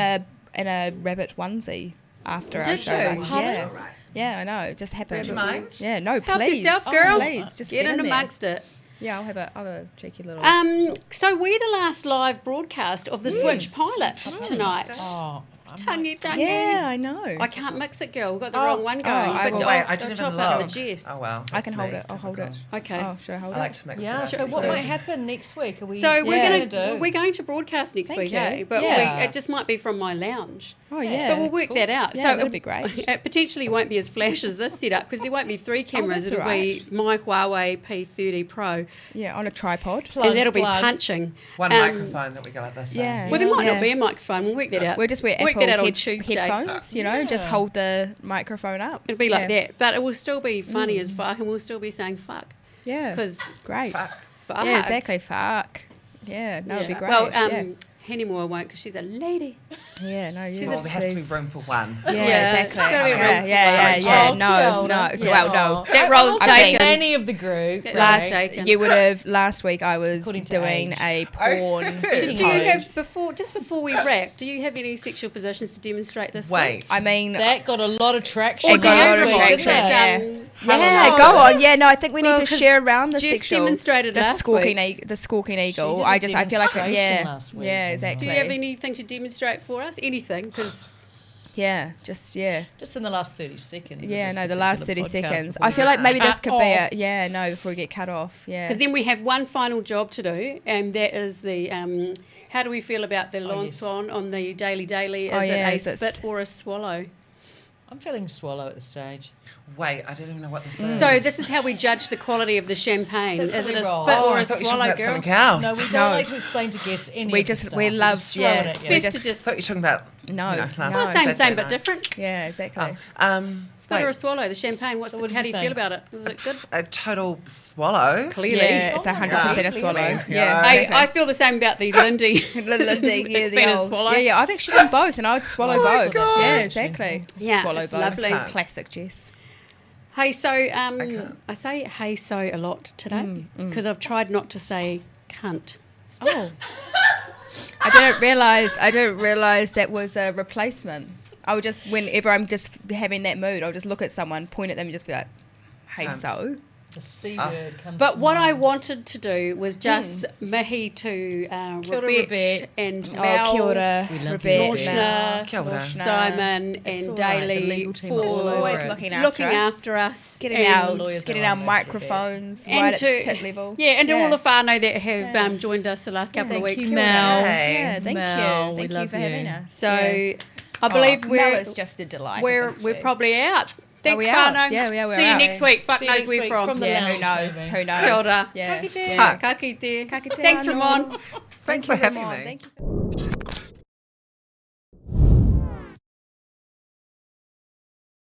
[SPEAKER 2] a rabbit onesie after our
[SPEAKER 1] Did
[SPEAKER 2] show.
[SPEAKER 1] you?
[SPEAKER 2] last-
[SPEAKER 1] Pardon?
[SPEAKER 2] Yeah,
[SPEAKER 3] All right.
[SPEAKER 2] yeah, I know. It just happened.
[SPEAKER 3] Do you mind?
[SPEAKER 2] Yeah, no,
[SPEAKER 1] Help
[SPEAKER 2] please.
[SPEAKER 1] yourself, girl.
[SPEAKER 2] Please, just
[SPEAKER 1] Get in
[SPEAKER 2] there.
[SPEAKER 1] amongst it.
[SPEAKER 2] Yeah, I'll have a cheeky little.
[SPEAKER 1] So we're the last live broadcast of the Switch pilot tonight.
[SPEAKER 4] Oh,
[SPEAKER 1] Tonguey.
[SPEAKER 2] yeah, I know.
[SPEAKER 1] I can't mix it, girl. We've got the wrong one going.
[SPEAKER 2] I
[SPEAKER 1] but
[SPEAKER 2] will-
[SPEAKER 3] Wait, I
[SPEAKER 1] I'll
[SPEAKER 3] didn't
[SPEAKER 1] chop
[SPEAKER 3] even
[SPEAKER 1] out the
[SPEAKER 3] look.
[SPEAKER 1] Jess.
[SPEAKER 3] Oh, well.
[SPEAKER 2] I can
[SPEAKER 3] that's
[SPEAKER 2] hold
[SPEAKER 3] me.
[SPEAKER 2] it. I'll hold it.
[SPEAKER 3] Typical.
[SPEAKER 1] Okay.
[SPEAKER 2] Oh, should I hold
[SPEAKER 3] I
[SPEAKER 2] it?
[SPEAKER 3] like to mix
[SPEAKER 4] yeah.
[SPEAKER 3] it up.
[SPEAKER 4] So what
[SPEAKER 3] So
[SPEAKER 4] might
[SPEAKER 3] just-
[SPEAKER 4] happen next week? Are we?
[SPEAKER 1] So
[SPEAKER 4] what are we gonna do?
[SPEAKER 1] we're going to broadcast next
[SPEAKER 2] Thank
[SPEAKER 1] week,
[SPEAKER 2] you.
[SPEAKER 1] eh? But
[SPEAKER 4] Yeah.
[SPEAKER 1] it just might be from my lounge.
[SPEAKER 2] Oh yeah.
[SPEAKER 1] But we'll
[SPEAKER 2] that's
[SPEAKER 1] work
[SPEAKER 2] cool.
[SPEAKER 1] that out.
[SPEAKER 2] Yeah,
[SPEAKER 1] so
[SPEAKER 2] that'd be great.
[SPEAKER 1] It potentially won't be as flash as this setup because there won't be 3 cameras.
[SPEAKER 2] that's
[SPEAKER 1] It'll be my Huawei P30 Pro,
[SPEAKER 2] Yeah, on a tripod.
[SPEAKER 1] and that'll be
[SPEAKER 4] plug.
[SPEAKER 1] punching.
[SPEAKER 3] One microphone that we go like this.
[SPEAKER 2] Yeah.
[SPEAKER 1] Well, there might
[SPEAKER 2] Yeah.
[SPEAKER 1] not be a microphone. We'll work that out.
[SPEAKER 2] We'll just wear
[SPEAKER 1] work
[SPEAKER 2] Apple
[SPEAKER 1] that out on Tuesday.
[SPEAKER 2] headphones, just hold the microphone up.
[SPEAKER 1] It'll be like
[SPEAKER 2] Yeah.
[SPEAKER 1] that, but it will still be funny as fuck, and we'll still be saying fuck
[SPEAKER 2] Yeah.
[SPEAKER 1] because
[SPEAKER 2] Great.
[SPEAKER 3] Fuck.
[SPEAKER 1] fuck.
[SPEAKER 2] Yeah, exactly. Fuck. Yeah, no, it'd be great.
[SPEAKER 1] Well,
[SPEAKER 2] yeah.
[SPEAKER 1] Henny Moore won't because she's a lady.
[SPEAKER 2] Yeah, no,
[SPEAKER 1] she's
[SPEAKER 3] Well,
[SPEAKER 1] a-
[SPEAKER 3] there has to be room for one.
[SPEAKER 2] Yeah,
[SPEAKER 1] Yeah,
[SPEAKER 2] exactly.
[SPEAKER 1] it's gotta be
[SPEAKER 2] yeah,
[SPEAKER 1] room
[SPEAKER 2] yeah,
[SPEAKER 1] for
[SPEAKER 2] yeah,
[SPEAKER 1] one.
[SPEAKER 2] No,
[SPEAKER 4] Oh,
[SPEAKER 2] no.
[SPEAKER 4] Kia
[SPEAKER 2] Well,
[SPEAKER 4] ora.
[SPEAKER 2] no.
[SPEAKER 1] That role's
[SPEAKER 4] I think
[SPEAKER 1] taken.
[SPEAKER 4] any of the group.
[SPEAKER 1] That
[SPEAKER 4] right?
[SPEAKER 1] role's taken.
[SPEAKER 2] You would have last week. I was
[SPEAKER 4] According to
[SPEAKER 2] doing
[SPEAKER 4] age.
[SPEAKER 2] a porn.
[SPEAKER 1] Do you
[SPEAKER 2] pose.
[SPEAKER 1] have just before we wrap? Do you have any sexual positions to demonstrate this
[SPEAKER 3] Wait.
[SPEAKER 1] week?
[SPEAKER 2] I mean,
[SPEAKER 4] That got a lot of traction.
[SPEAKER 1] Or
[SPEAKER 2] It got a lot of
[SPEAKER 1] Ramon?
[SPEAKER 2] traction,
[SPEAKER 1] Because,
[SPEAKER 2] yeah. Yeah,
[SPEAKER 3] Hello.
[SPEAKER 2] go on. Yeah, no, I think we
[SPEAKER 1] Well,
[SPEAKER 2] need to
[SPEAKER 1] 'cause
[SPEAKER 2] share around the
[SPEAKER 1] Jess
[SPEAKER 2] sexual,
[SPEAKER 1] demonstrated
[SPEAKER 2] the
[SPEAKER 1] last
[SPEAKER 2] squawking,
[SPEAKER 1] week's.
[SPEAKER 2] the squawking
[SPEAKER 4] She
[SPEAKER 2] eagle.
[SPEAKER 4] did a
[SPEAKER 2] I feel like
[SPEAKER 4] demonstration last week,
[SPEAKER 2] yeah,
[SPEAKER 4] didn't
[SPEAKER 2] exactly.
[SPEAKER 1] Do you have anything to demonstrate for us? Anything? Because
[SPEAKER 2] Yeah, just yeah.
[SPEAKER 4] Just in the last 30 seconds. of
[SPEAKER 2] Yeah,
[SPEAKER 4] this
[SPEAKER 2] no, the last 30
[SPEAKER 4] particular podcast
[SPEAKER 2] seconds.
[SPEAKER 4] before
[SPEAKER 2] I feel like maybe this
[SPEAKER 4] cut
[SPEAKER 2] could be
[SPEAKER 4] off.
[SPEAKER 2] before we get cut off. Yeah.
[SPEAKER 1] then we have one final job to do, and that is the how do we feel about the lawn
[SPEAKER 4] yes.
[SPEAKER 1] swan on the Daily?
[SPEAKER 2] Oh,
[SPEAKER 1] Is
[SPEAKER 2] yeah,
[SPEAKER 1] it
[SPEAKER 2] is
[SPEAKER 1] a
[SPEAKER 2] it
[SPEAKER 1] spit or a swallow?
[SPEAKER 4] I'm feeling swallow at this stage.
[SPEAKER 3] Wait, I don't even know what this is.
[SPEAKER 1] So this is how we judge the quality of the champagne.
[SPEAKER 4] That's
[SPEAKER 1] Is
[SPEAKER 4] how
[SPEAKER 1] it
[SPEAKER 4] we
[SPEAKER 1] a
[SPEAKER 4] roll.
[SPEAKER 1] spit
[SPEAKER 3] Oh,
[SPEAKER 1] or
[SPEAKER 3] I
[SPEAKER 1] a
[SPEAKER 3] thought you were talking
[SPEAKER 1] swallow,
[SPEAKER 3] about
[SPEAKER 1] girl?
[SPEAKER 3] something else.
[SPEAKER 4] No, we don't
[SPEAKER 2] No.
[SPEAKER 4] like to explain to guests any
[SPEAKER 2] We
[SPEAKER 4] of
[SPEAKER 2] just-
[SPEAKER 4] the stuff.
[SPEAKER 2] we love-
[SPEAKER 4] just throw
[SPEAKER 2] yeah.
[SPEAKER 4] it at you.
[SPEAKER 2] We
[SPEAKER 1] Best
[SPEAKER 2] just-
[SPEAKER 1] to just
[SPEAKER 3] I thought you were talking about.
[SPEAKER 2] No,
[SPEAKER 3] last
[SPEAKER 2] no.
[SPEAKER 1] well,
[SPEAKER 3] Saturday
[SPEAKER 1] same, but
[SPEAKER 3] night.
[SPEAKER 1] different.
[SPEAKER 2] Yeah, exactly.
[SPEAKER 1] Spit or a
[SPEAKER 3] Wait,
[SPEAKER 1] swallow? The champagne.
[SPEAKER 4] So what did
[SPEAKER 1] How do
[SPEAKER 4] you
[SPEAKER 1] you feel
[SPEAKER 4] think?
[SPEAKER 1] about it? Was it good?
[SPEAKER 3] a total swallow.
[SPEAKER 1] Clearly.
[SPEAKER 2] Yeah, it's
[SPEAKER 4] Oh,
[SPEAKER 2] 100% a
[SPEAKER 4] yeah.
[SPEAKER 2] swallow.
[SPEAKER 3] Yeah.
[SPEAKER 2] Yeah,
[SPEAKER 1] I feel the same about the Lindy.
[SPEAKER 2] Lindy, yeah,
[SPEAKER 1] It's
[SPEAKER 2] the
[SPEAKER 1] been a
[SPEAKER 2] old.
[SPEAKER 1] swallow.
[SPEAKER 2] Yeah, I've actually done both, and I would swallow
[SPEAKER 3] Oh my
[SPEAKER 2] both.
[SPEAKER 3] God.
[SPEAKER 2] Yeah, exactly.
[SPEAKER 1] Yeah,
[SPEAKER 2] swallow
[SPEAKER 1] it's
[SPEAKER 2] both.
[SPEAKER 1] lovely.
[SPEAKER 2] Classic, Jess.
[SPEAKER 1] Hey, so
[SPEAKER 3] can't.
[SPEAKER 1] I say hey so a lot today because I've tried not to say cunt.
[SPEAKER 2] Oh, I didn't realize that was a replacement. I would just, whenever I'm just having that mood, I'll just look at someone, point at them, and just be like, "Hey,
[SPEAKER 3] Cunt.
[SPEAKER 2] so."
[SPEAKER 4] The C word comes
[SPEAKER 1] But
[SPEAKER 4] to
[SPEAKER 1] what I
[SPEAKER 4] mind.
[SPEAKER 1] wanted to do was just mihi to
[SPEAKER 4] Kia ora,
[SPEAKER 1] Rebet
[SPEAKER 4] Rebet.
[SPEAKER 1] and
[SPEAKER 2] Oh,
[SPEAKER 1] Mel,
[SPEAKER 2] kia ora,
[SPEAKER 4] We love
[SPEAKER 2] Rebet,
[SPEAKER 4] you.
[SPEAKER 1] Norshna,
[SPEAKER 2] Mel,
[SPEAKER 3] Kia ora.
[SPEAKER 2] Norshna.
[SPEAKER 1] Simon,
[SPEAKER 4] It's
[SPEAKER 1] and
[SPEAKER 4] all right, the
[SPEAKER 1] Daly
[SPEAKER 4] legal team
[SPEAKER 1] for
[SPEAKER 4] is all
[SPEAKER 2] always
[SPEAKER 4] over it.
[SPEAKER 2] looking after us.
[SPEAKER 1] Getting
[SPEAKER 2] Getting
[SPEAKER 1] and,
[SPEAKER 2] our
[SPEAKER 4] lawyers
[SPEAKER 2] getting
[SPEAKER 4] are
[SPEAKER 2] our
[SPEAKER 4] on this,
[SPEAKER 2] microphones
[SPEAKER 1] and
[SPEAKER 2] right
[SPEAKER 1] to
[SPEAKER 2] at tit level.
[SPEAKER 1] Yeah, and to
[SPEAKER 2] Yeah.
[SPEAKER 1] all the whānau that have joined us the last couple of
[SPEAKER 4] Thank
[SPEAKER 1] weeks.
[SPEAKER 4] you, Mel.
[SPEAKER 3] Hey.
[SPEAKER 2] Yeah, thank
[SPEAKER 4] Mel,
[SPEAKER 2] you.
[SPEAKER 4] we
[SPEAKER 2] Thank you
[SPEAKER 4] love
[SPEAKER 2] for
[SPEAKER 4] you.
[SPEAKER 2] having us.
[SPEAKER 1] So
[SPEAKER 2] Yeah.
[SPEAKER 1] I believe
[SPEAKER 2] Mel is just a delight.
[SPEAKER 1] we're
[SPEAKER 2] isn't she?
[SPEAKER 1] probably out. Thanks,
[SPEAKER 2] we out?
[SPEAKER 1] whānau.
[SPEAKER 2] Yeah, we're
[SPEAKER 1] See you
[SPEAKER 2] out.
[SPEAKER 1] next week. Fuck
[SPEAKER 4] See you
[SPEAKER 1] knows
[SPEAKER 4] next
[SPEAKER 1] where
[SPEAKER 4] week
[SPEAKER 1] from.
[SPEAKER 4] from the
[SPEAKER 2] Yeah, who
[SPEAKER 4] lounge,
[SPEAKER 2] knows?
[SPEAKER 4] maybe.
[SPEAKER 2] Who knows?
[SPEAKER 1] Kia ora.
[SPEAKER 2] Yeah.
[SPEAKER 4] Ka kite.
[SPEAKER 2] Yeah.
[SPEAKER 1] Ka kite.
[SPEAKER 2] Ka kite
[SPEAKER 1] Thanks,
[SPEAKER 2] anō.
[SPEAKER 1] Ramon.
[SPEAKER 3] Thanks for having me.
[SPEAKER 2] Thank you.